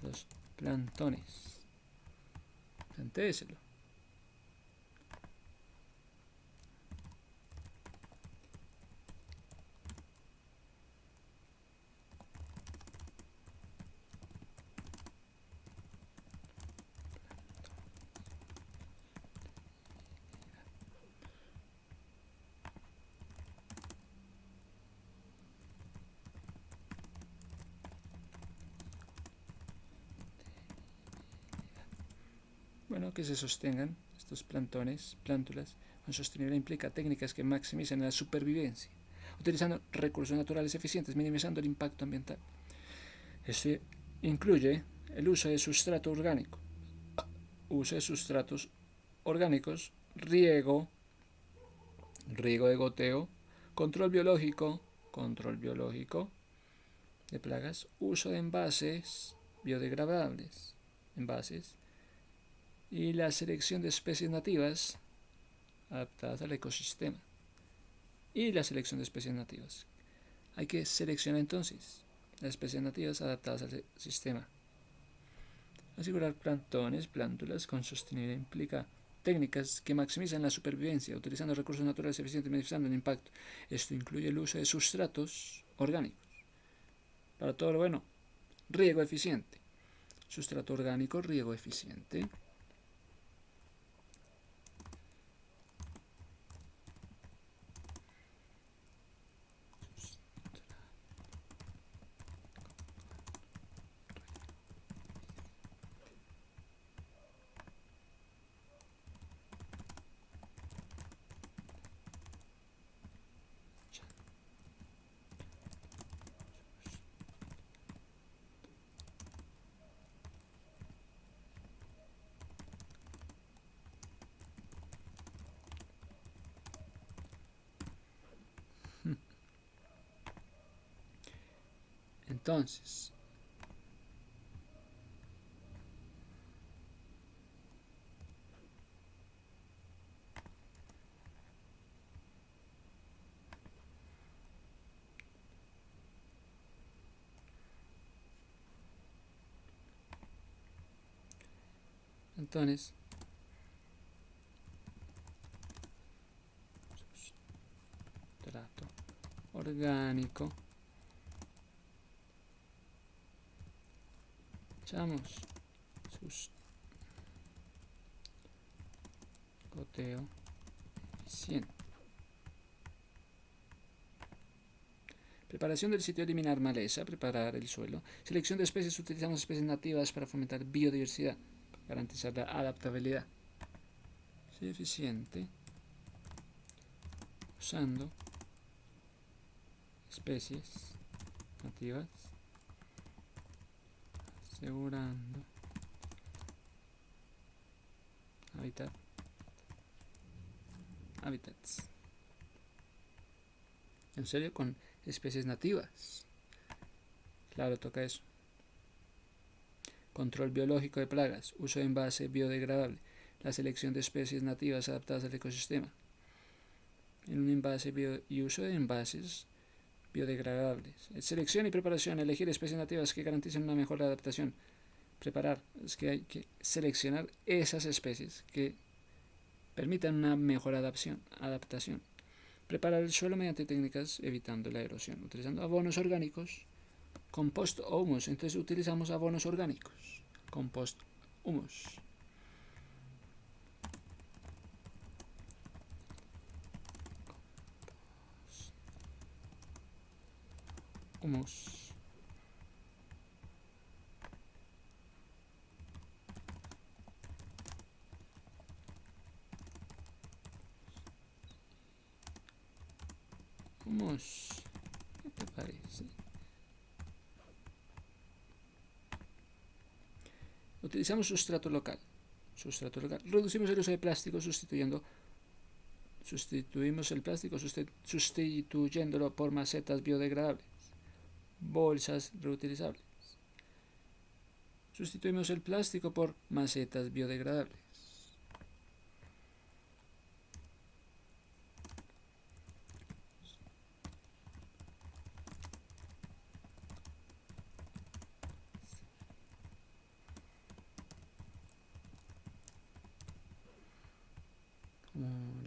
A: los plantones. Plantéeselo. Bueno, que se sostengan estos plantones, plántulas, con sostenibilidad implica técnicas que maximizan la supervivencia, utilizando recursos naturales eficientes, minimizando el impacto ambiental. Esto incluye el uso de sustrato orgánico, uso de sustratos orgánicos, riego de goteo, control biológico de plagas, uso de envases biodegradables, y la selección de especies nativas adaptadas al ecosistema. Y la selección de especies nativas. Hay que seleccionar entonces las especies nativas adaptadas al sistema. Asegurar plantones, plántulas con sostenibilidad implica técnicas que maximizan la supervivencia, utilizando recursos naturales eficientes y minimizando el impacto. Esto incluye el uso de sustratos orgánicos. Para todo lo bueno, riego eficiente. Sustrato orgánico, riego eficiente. Entonces, sustrato orgánico. Echamos goteo eficiente. Preparación del sitio, eliminar maleza, preparar el suelo. Selección de especies, utilizamos especies nativas para fomentar biodiversidad, para garantizar la adaptabilidad. Sí, eficiente. Usando especies nativas, asegurando hábitats. En serio, con especies nativas. Claro, toca eso. Control biológico de plagas, uso de envase biodegradable, la selección de especies nativas adaptadas al ecosistema. En un envase y uso de envases biodegradables. Selección y preparación, elegir especies nativas que garanticen una mejor adaptación. Preparar, es que hay que seleccionar esas especies que permitan una mejor adaptación. Preparar el suelo mediante técnicas evitando la erosión, utilizando abonos orgánicos, compost o humus. Entonces utilizamos abonos orgánicos, compost, humus. Humus. ¿Qué te parece? Utilizamos sustrato local. Reducimos el uso de plástico sustituimos el plástico sustituyéndolo por macetas biodegradables, bolsas reutilizables. Sustituimos el plástico por macetas biodegradables.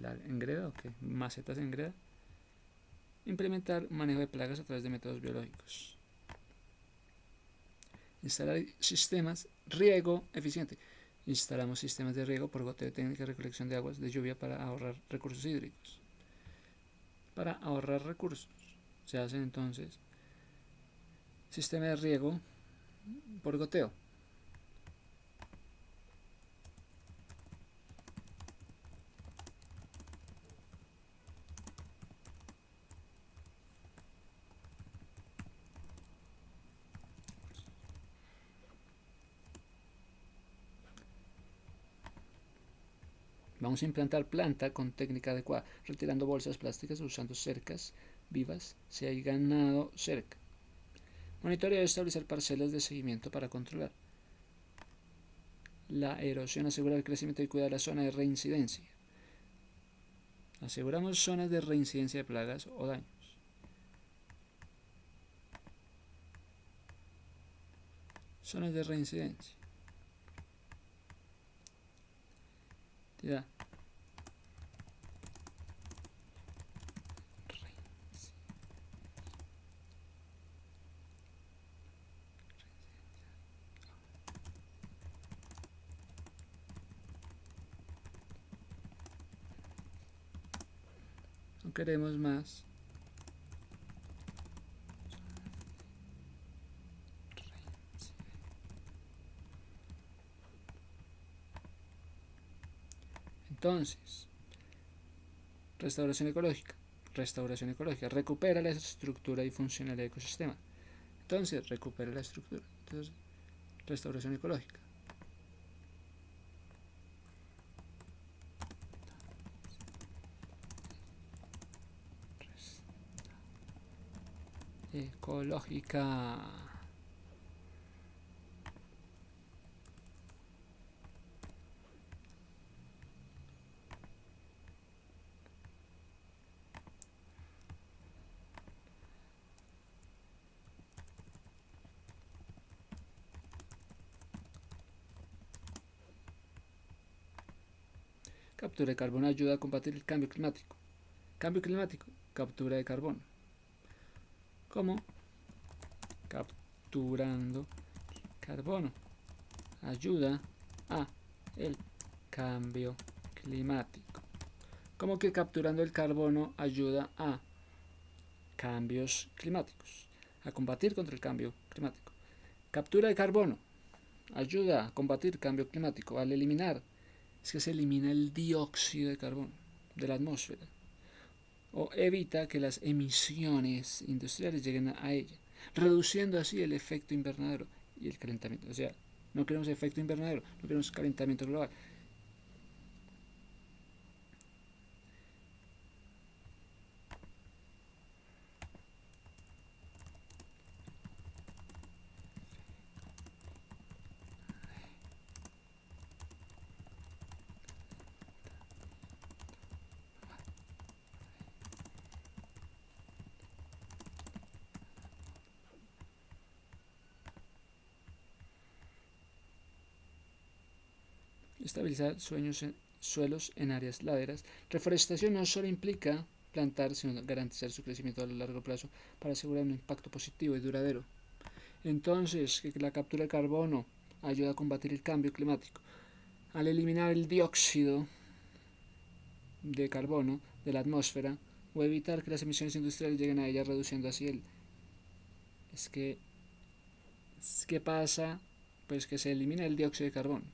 A: La engreda, macetas en greda. Implementar manejo de plagas a través de métodos biológicos. Instalar sistemas riego eficiente. Instalamos sistemas de riego por goteo, técnica de recolección de aguas de lluvia para ahorrar recursos hídricos. Se hace entonces sistema de riego por goteo. Vamos a implantar planta con técnica adecuada, retirando bolsas plásticas, usando cercas vivas si hay ganado cerca. Monitorear y establecer parcelas de seguimiento para controlar la erosión, asegurar el crecimiento y cuidar la zona de reincidencia. Aseguramos zonas de reincidencia de plagas o daños. Zonas de reincidencia. Ya. No queremos más. Entonces, restauración ecológica. Restauración ecológica. Recupera la estructura y funcionalidad del ecosistema. Entonces, recupera la estructura. Entonces, restauración ecológica. Ecológica. Captura de carbono ayuda a combatir el cambio climático. Cambio climático, captura de carbono. ¿Cómo? Capturando carbono ayuda a el cambio climático. ¿Cómo que capturando el carbono ayuda a cambios climáticos? A combatir contra el cambio climático. Captura de carbono ayuda a combatir cambio climático al eliminar, es que se elimina el dióxido de carbono de la atmósfera o evita que las emisiones industriales lleguen a ella, reduciendo así el efecto invernadero y el calentamiento. O sea, no queremos efecto invernadero, no queremos calentamiento global. Estabilizar suelos en áreas laderas. Reforestación no solo implica plantar, sino garantizar su crecimiento a largo plazo para asegurar un impacto positivo y duradero. Entonces, que la captura de carbono ayuda a combatir el cambio climático. Al eliminar el dióxido de carbono de la atmósfera o evitar que las emisiones industriales lleguen a ella, reduciendo así el... ¿Qué pasa? Pues que se elimina el dióxido de carbono.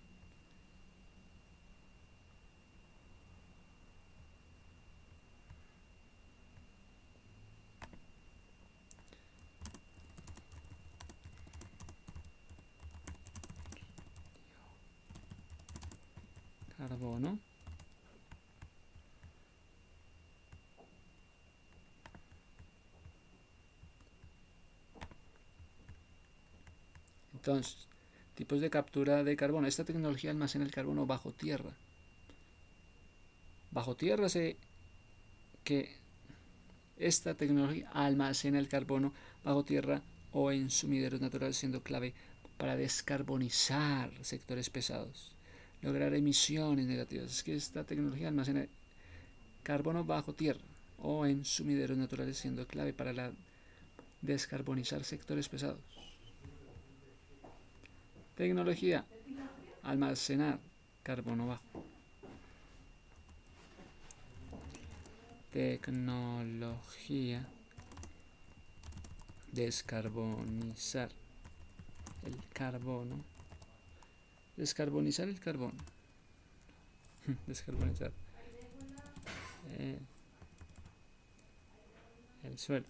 A: Carbono. Entonces, tipos de captura de carbono. Esta tecnología almacena el carbono bajo tierra. Bajo tierra que esta tecnología almacena el carbono bajo tierra o en sumideros naturales, siendo clave para descarbonizar sectores pesados, lograr emisiones negativas. Es que esta tecnología almacena carbono bajo tierra o en sumideros naturales, siendo clave para descarbonizar sectores pesados. Tecnología, almacenar carbono bajo. Tecnología, descarbonizar el carbono. Descarbonizar el carbono. Descarbonizar el suelo.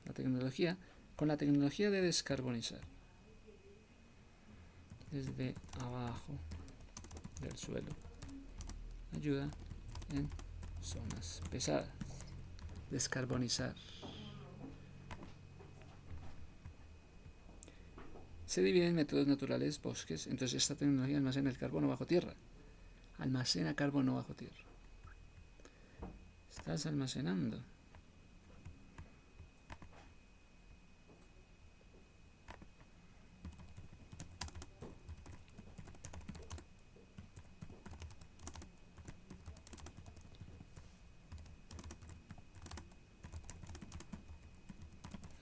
A: La tecnología, con la tecnología de descarbonizar desde abajo del suelo, ayuda en zonas pesadas. Descarbonizar Se divide en métodos naturales, bosques. Entonces esta tecnología almacena el carbono bajo tierra. Almacena carbono bajo tierra. Estás almacenando.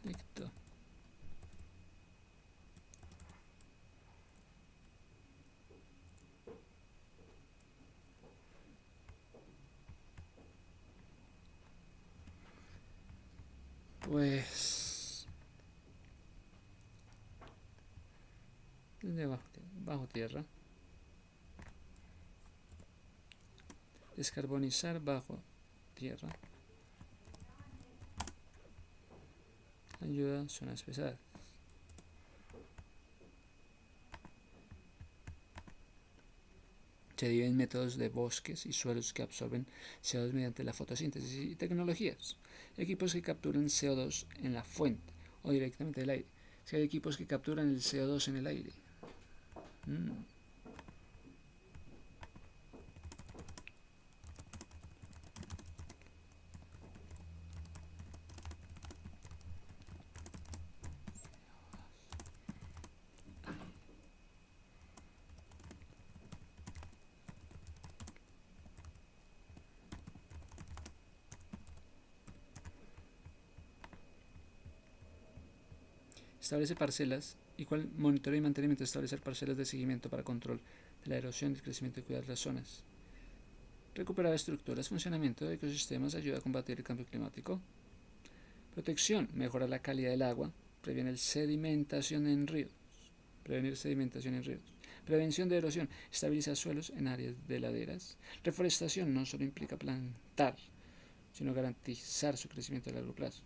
A: Listo. Pues desde bajo tierra. Descarbonizar bajo tierra. Ayuda a zonas pesadas. Se dividen métodos de bosques y suelos que absorben CO2 mediante la fotosíntesis y tecnologías. Equipos que capturan CO2 en la fuente o directamente del aire. Si hay equipos que capturan el CO2 en el aire. Establece parcelas. Igual monitoreo y mantenimiento. Establecer parcelas de seguimiento para control de la erosión, el crecimiento y cuidar las zonas. Recuperar estructuras, funcionamiento de ecosistemas, ayuda a combatir el cambio climático. Protección, mejora la calidad del agua, previene sedimentación en ríos. Prevenir sedimentación en ríos. Prevención de erosión, estabiliza suelos en áreas de laderas. Reforestación no solo implica plantar, sino garantizar su crecimiento a largo plazo.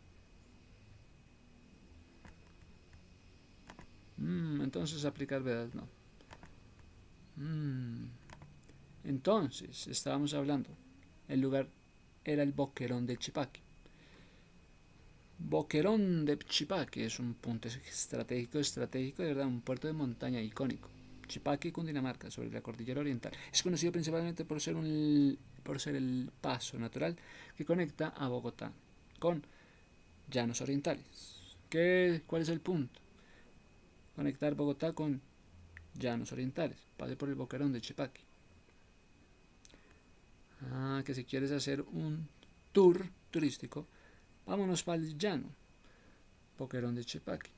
A: Entonces aplicar vedas no. Entonces estábamos hablando, el lugar era el Boquerón de Chipaqui. Boquerón de Chipaqui es un punto estratégico, de verdad, un puerto de montaña icónico. Chipaqui, Cundinamarca, sobre la cordillera oriental. Es conocido principalmente por ser el paso natural que conecta a Bogotá con llanos orientales. ¿Cuál es el punto? Conectar Bogotá con llanos orientales. Pase por el Boquerón de Chipaqui. Que si quieres hacer un tour turístico, vámonos para el llano. Boquerón de Chipaqui.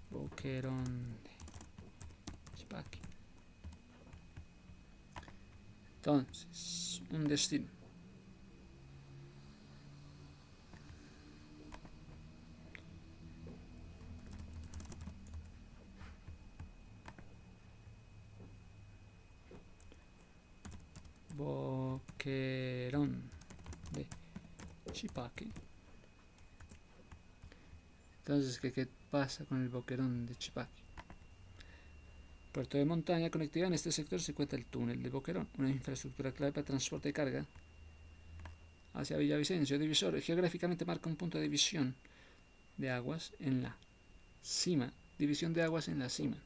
A: Boquerón de Chipaqui. Entonces, un destino. Boquerón de Chipaqui. Entonces, ¿qué pasa con el Boquerón de Chipaqui? Puerto de montaña, conectividad. En este sector se encuentra el túnel de Boquerón, una infraestructura clave para transporte de carga hacia Villavicencio. Divisor, geográficamente marca un punto de división de aguas en la cima. División de aguas en la cima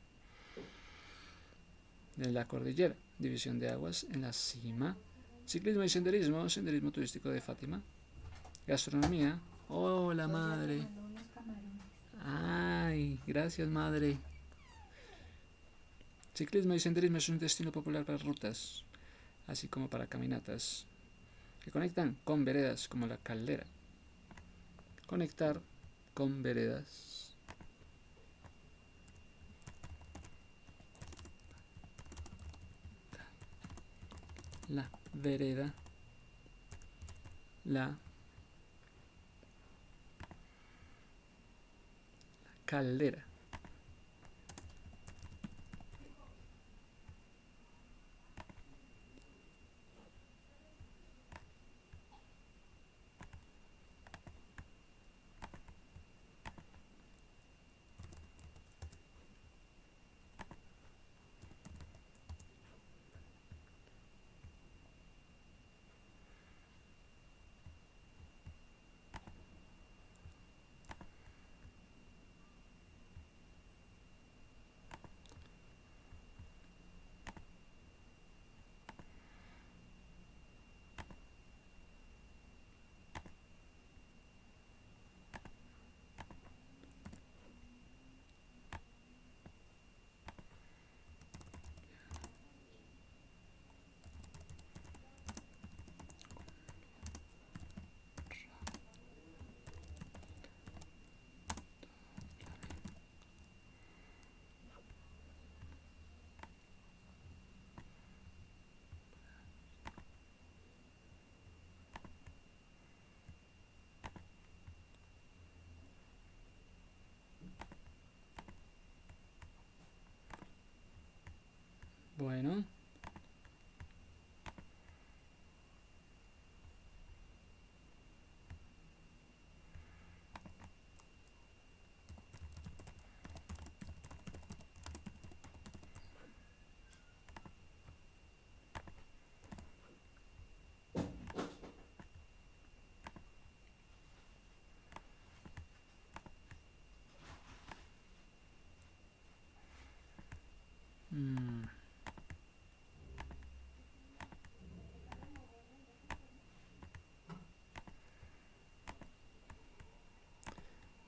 A: de la cordillera. División de aguas en la cima. Ciclismo y senderismo. Senderismo turístico de Fátima. Gastronomía. Hola, madre. Ay, gracias, madre. Ciclismo y senderismo es un destino popular para rutas, así como para caminatas, que conectan con veredas como la Caldera. Conectar con veredas. La vereda. La caldera. Bueno.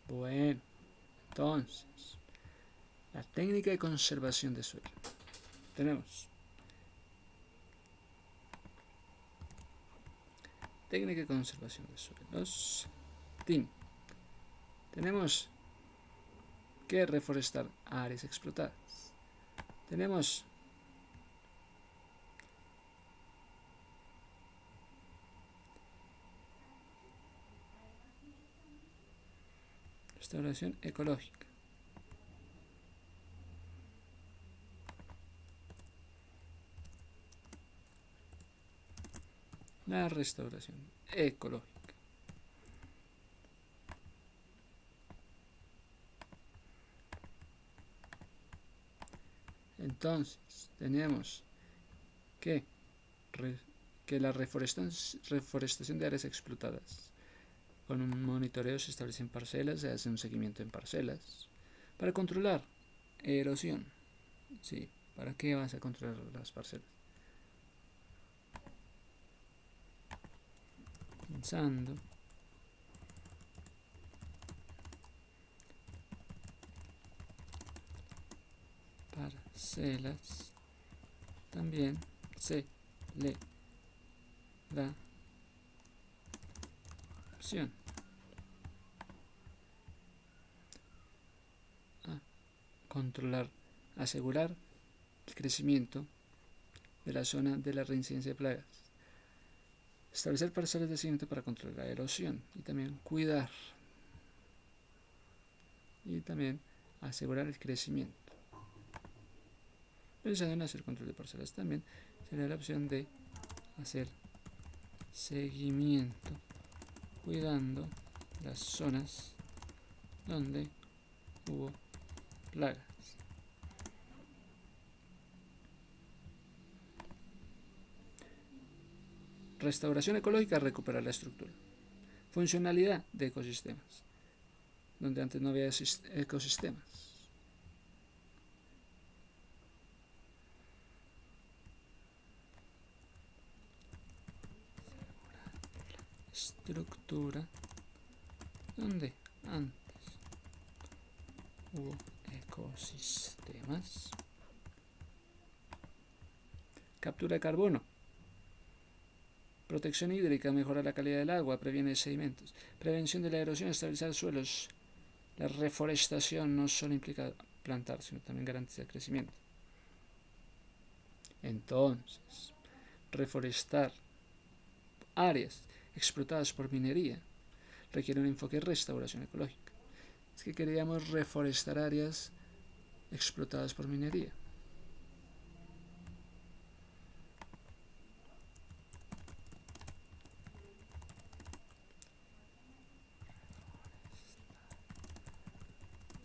A: Bueno, entonces, la técnica de conservación de suelo. Tenemos técnica de conservación de suelos. Tenemos que reforestar áreas explotadas. Tenemos restauración ecológica. La restauración ecológica. Entonces, tenemos que la reforestación de áreas explotadas. Con un monitoreo se establecen parcelas, se hace un seguimiento en parcelas para controlar erosión. Sí, ¿para qué vas a controlar las parcelas? Pensando parcelas, también se le da opción a controlar, asegurar el crecimiento de la zona de la reincidencia de plagas, establecer parcelas de seguimiento para controlar la erosión y también cuidar y también asegurar el crecimiento. Pensando en hacer control de parcelas también sería la opción de hacer seguimiento cuidando las zonas donde hubo plagas. Restauración ecológica, recuperar la estructura. Funcionalidad de ecosistemas, donde antes no había ecosistemas. Estructura, donde antes hubo ecosistemas. Captura de carbono. Protección hídrica, mejora la calidad del agua, previene sedimentos. Prevención de la erosión, estabilizar suelos. La reforestación no solo implica plantar, sino también garantiza el crecimiento. Entonces, reforestar áreas explotadas por minería requiere un enfoque de restauración ecológica. Es que queríamos reforestar áreas explotadas por minería.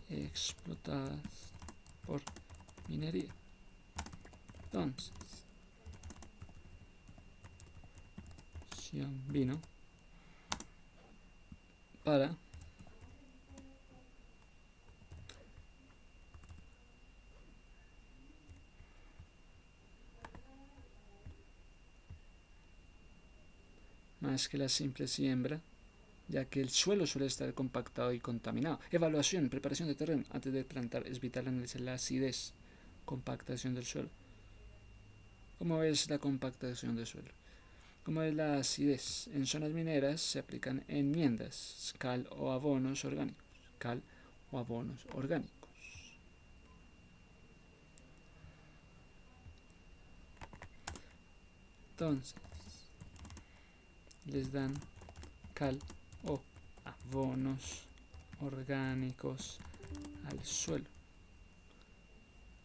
A: Explotadas por minería. Entonces, vino para más que la simple siembra, ya que el suelo suele estar compactado y contaminado. Evaluación, preparación de terreno. Antes de plantar es vital analizar la acidez, compactación del suelo. ¿Cómo es la compactación del suelo? ¿Cómo es la acidez? En zonas mineras se aplican enmiendas, cal o abonos orgánicos. Cal o abonos orgánicos. Entonces, les dan cal o abonos orgánicos al suelo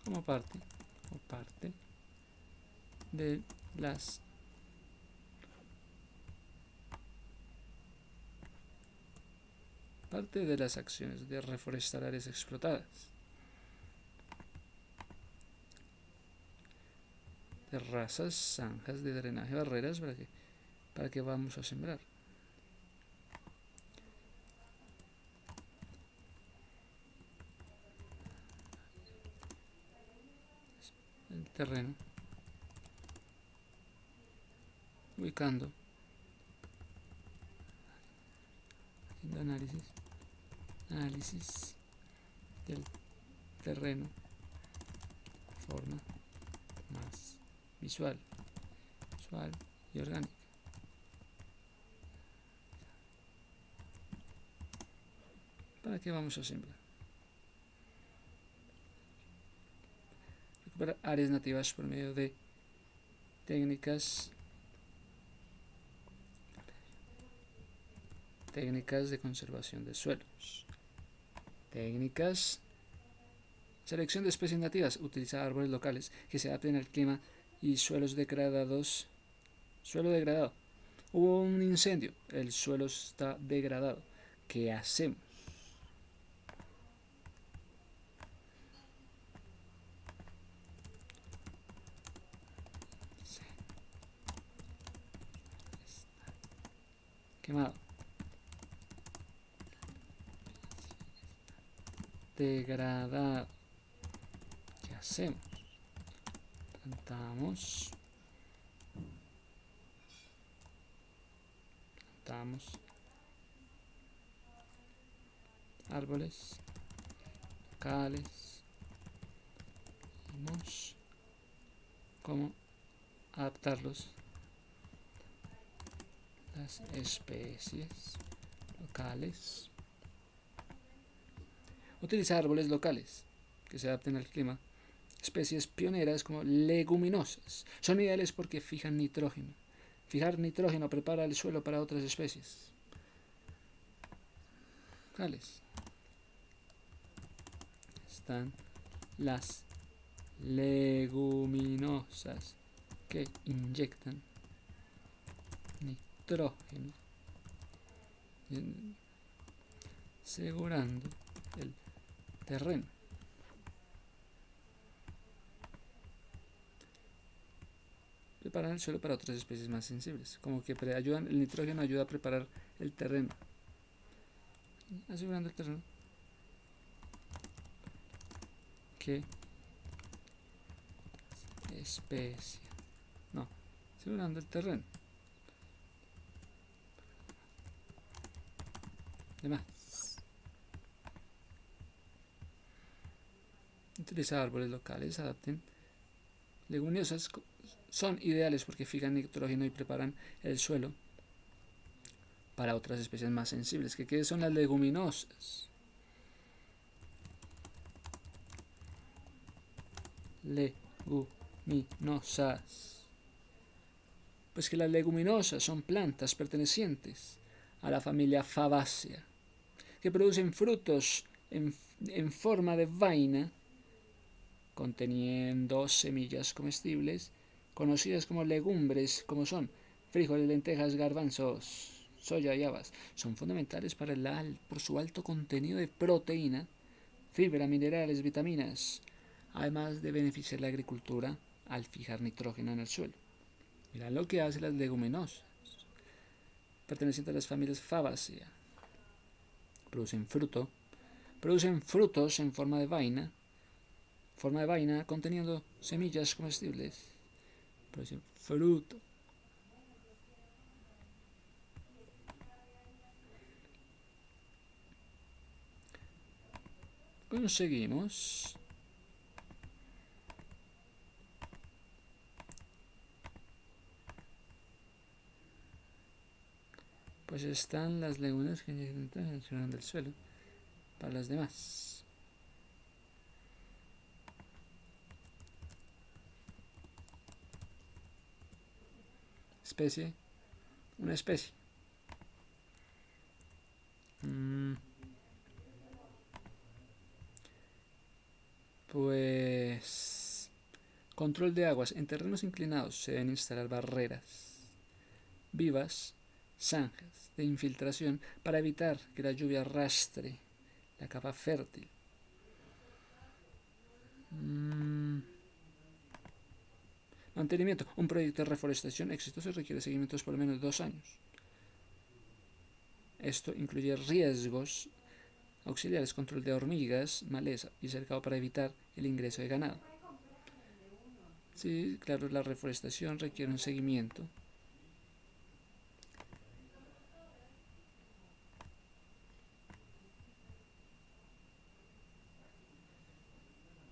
A: como parte de las acciones de reforestar áreas explotadas, terrazas, zanjas de drenaje, barreras, para que vamos a sembrar. El terreno, ubicando, haciendo análisis del terreno de forma más visual y orgánica. ¿Para qué vamos a sembrar? Recuperar áreas nativas por medio de técnicas de conservación de suelos. Selección de especies nativas. Utilizar árboles locales que se adapten al clima y suelos degradados. Suelo degradado. Hubo un incendio. El suelo está degradado. ¿Qué hacemos? Quemado. Degradado. ¿Qué hacemos? Plantamos árboles locales. Vemos cómo adaptarlos, las especies locales. Utilizar árboles locales que se adapten al clima. Especies pioneras como leguminosas son ideales porque fijan nitrógeno. Fijar nitrógeno prepara el suelo para otras especies. ¿Cuáles? Están las leguminosas que inyectan nitrógeno, asegurando el terreno. Preparan el suelo para otras especies más sensibles, como que el nitrógeno ayuda a preparar el terreno, asegurando el terreno que asegurando el terreno. Además, utilizar árboles locales, adapten leguminosas. Son ideales porque fijan nitrógeno y preparan el suelo para otras especies más sensibles. ¿Qué son las leguminosas? Leguminosas. Pues que las leguminosas son plantas pertenecientes a la familia Fabaceae, que producen frutos en forma de vaina, conteniendo semillas comestibles, conocidas como legumbres, como son frijoles, lentejas, garbanzos, soya y habas. Son fundamentales por su alto contenido de proteína, fibra, minerales, vitaminas, además de beneficiar la agricultura al fijar nitrógeno en el suelo. Mirad lo que hacen las leguminosas, pertenecientes a las familias Fabaceae. Producen frutos en forma de vaina conteniendo semillas comestibles. Producen fruto. Conseguimos pues están las leguminosas que inyectan del suelo para las demás. Una especie. Pues Control de aguas. En terrenos inclinados se deben instalar barreras vivas, zanjas de infiltración para evitar que la lluvia arrastre la capa fértil. Mantenimiento. Un proyecto de reforestación exitoso requiere seguimientos por lo menos 2 años. Esto incluye riesgos auxiliares, control de hormigas, maleza y cercado para evitar el ingreso de ganado. Sí, claro, la reforestación requiere un seguimiento.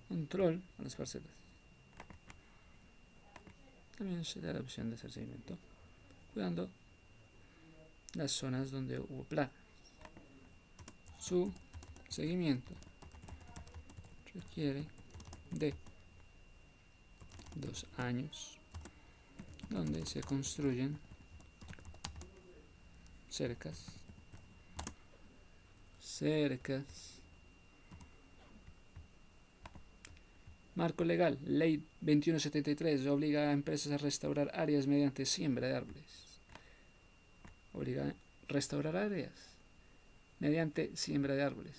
A: Control a las parcelas. También se da la opción de hacer seguimiento, cuidando las zonas donde hubo plagas. Su seguimiento requiere de 2 años, donde se construyen cercas. Marco legal. Ley 2173 obliga a empresas a restaurar áreas mediante siembra de árboles. Obliga a restaurar áreas mediante siembra de árboles.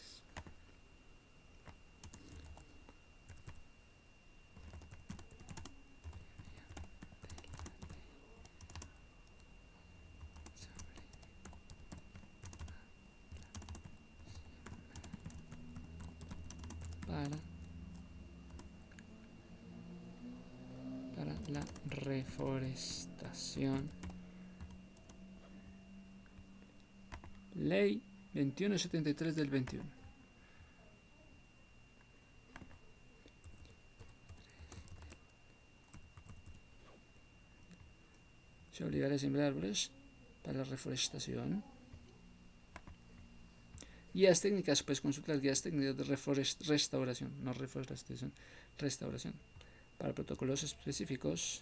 A: Para la reforestación. Ley 2173 del 21. Se obligará a sembrar árboles para la reforestación. Guías técnicas, puedes consultar guías técnicas de restauración, no reforestación, restauración. Para protocolos específicos,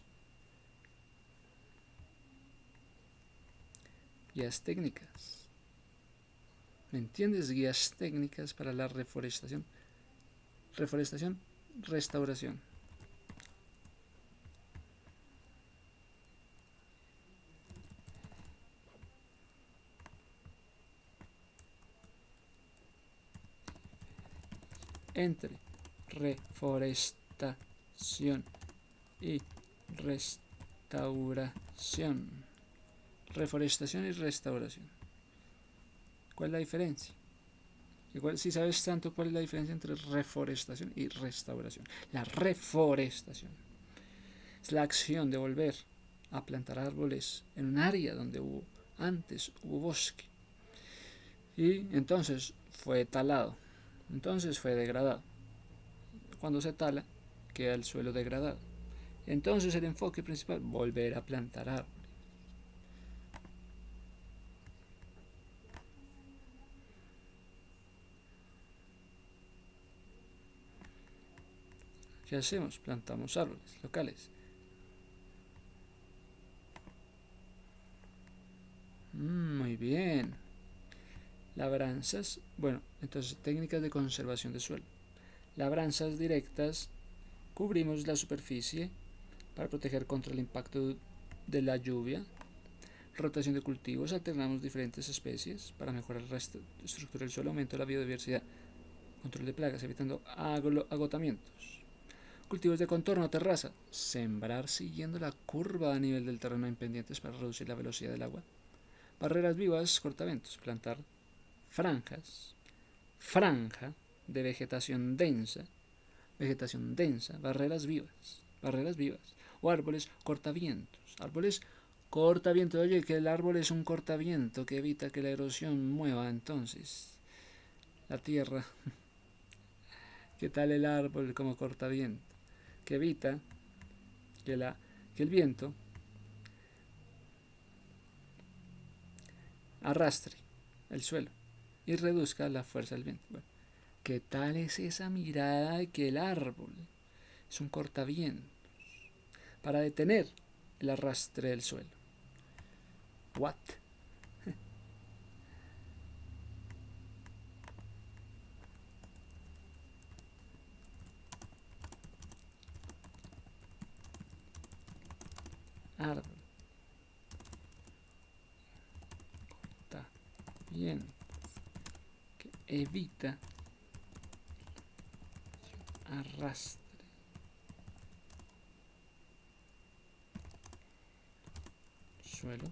A: guías técnicas. ¿Me entiendes? Guías técnicas para la reforestación. Reforestación, restauración. Entre reforestación y restauración. Reforestación y restauración. ¿Cuál es la diferencia? Igual, si sabes tanto cuál es la diferencia entre reforestación y restauración. La reforestación es la acción de volver a plantar árboles en un área donde antes hubo bosque. Y entonces fue talado. Entonces fue degradado. Cuando se tala, queda el suelo degradado. Entonces el enfoque principal, volver a plantar árboles. ¿Qué hacemos? Plantamos árboles locales. Muy bien. Labranzas. Bueno, entonces técnicas de conservación de suelo. Labranzas directas. Cubrimos la superficie para proteger contra el impacto de la lluvia. Rotación de cultivos. Alternamos diferentes especies para mejorar la estructura del suelo. Aumento de la biodiversidad. Control de plagas, evitando agotamientos. Cultivos de contorno, terraza. Sembrar siguiendo la curva a nivel del terreno en pendientes para reducir la velocidad del agua. Barreras vivas, cortaventos. Plantar franja de vegetación densa, barreras vivas, o árboles cortavientos, oye, que el árbol es un cortaviento que evita que la erosión mueva entonces la tierra. ¿Qué tal el árbol como cortaviento? Que evita que el viento arrastre el suelo y reduzca la fuerza del viento. Bueno, ¿qué tal es esa mirada de que el árbol es un cortavientos para detener el arrastre del suelo? What? árbol. Está bien. Que evita arrastre. Suelo.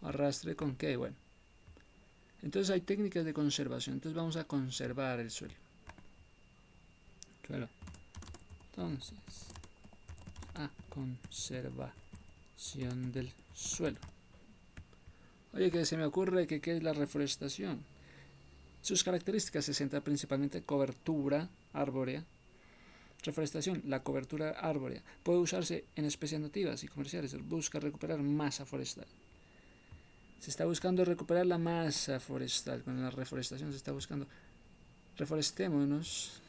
A: Arrastre con qué, bueno. Entonces hay técnicas de conservación. Entonces vamos a conservar el suelo. Entonces, a conservación del suelo. Oye, que se me ocurre que qué es la reforestación. Sus características se centran principalmente en cobertura arbórea. Reforestación, la cobertura arbórea puede usarse en especies nativas y comerciales. Busca recuperar masa forestal. Se está buscando recuperar la masa forestal. Con la reforestación se está buscando reforestémonos.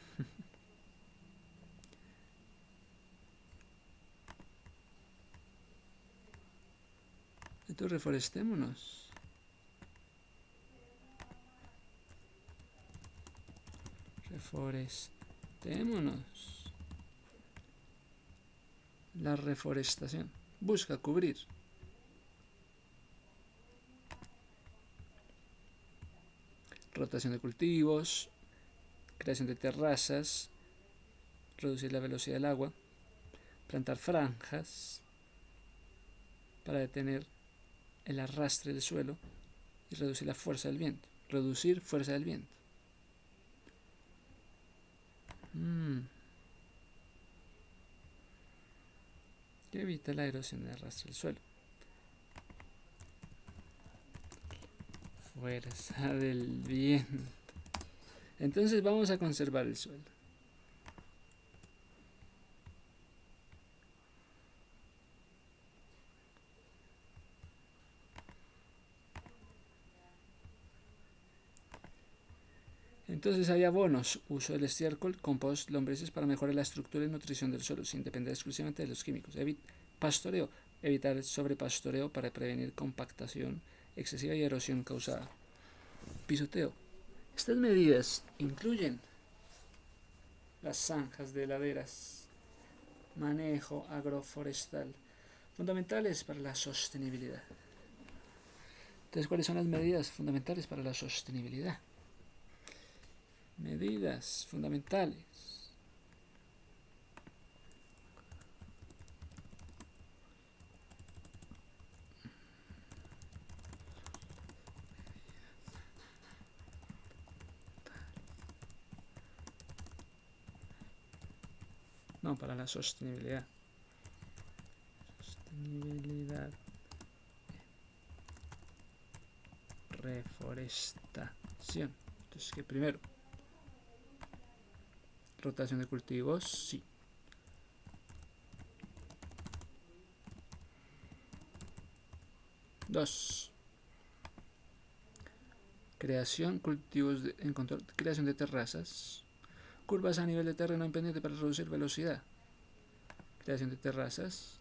A: Entonces reforestémonos. Reforestémonos. La reforestación busca cubrir rotación de cultivos, creación de terrazas, reducir la velocidad del agua, plantar franjas para detener el arrastre del suelo y reducir la fuerza del viento. Reducir fuerza del viento. Que evita la erosión del arrastre del suelo. Fuerza del viento. Entonces vamos a conservar el suelo. Entonces hay abonos, uso del estiércol, compost, lombrices para mejorar la estructura y nutrición del suelo sin depender exclusivamente de los químicos. Pastoreo, evitar el sobrepastoreo para prevenir compactación excesiva y erosión causada. Pisoteo. Estas medidas incluyen las zanjas de laderas, manejo agroforestal, fundamentales para la sostenibilidad. Entonces, ¿cuáles son las medidas fundamentales para la sostenibilidad? Medidas fundamentales. No, para la sostenibilidad. Sostenibilidad. Reforestación. Entonces, ¿qué primero? Rotación de cultivos, sí. Dos. Creación, cultivos en control, creación de terrazas. Curvas a nivel de terreno en pendiente para reducir velocidad. Creación de terrazas.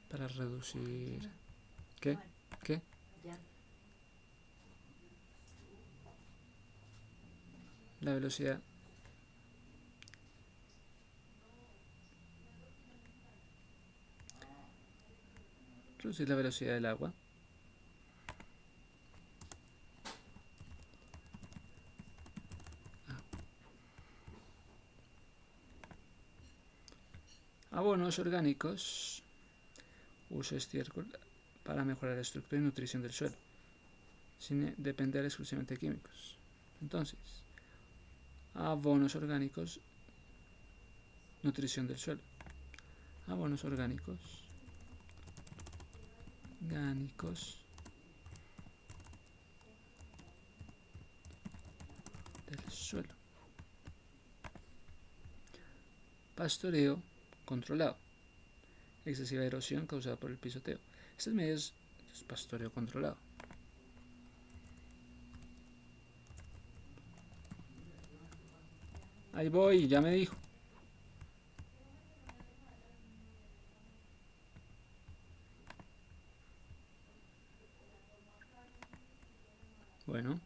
A: Para reducir. ¿Qué? ¿Qué? La velocidad. Reducir la velocidad del agua. Abonos orgánicos. Uso estiércol para mejorar la estructura y nutrición del suelo, sin depender exclusivamente de químicos. Entonces, abonos orgánicos, nutrición del suelo. Abonos orgánicos del suelo. Pastoreo controlado. Excesiva erosión causada por el pisoteo. Estas medidas es pastoreo controlado. Ahí voy, ya me dijo. Bueno.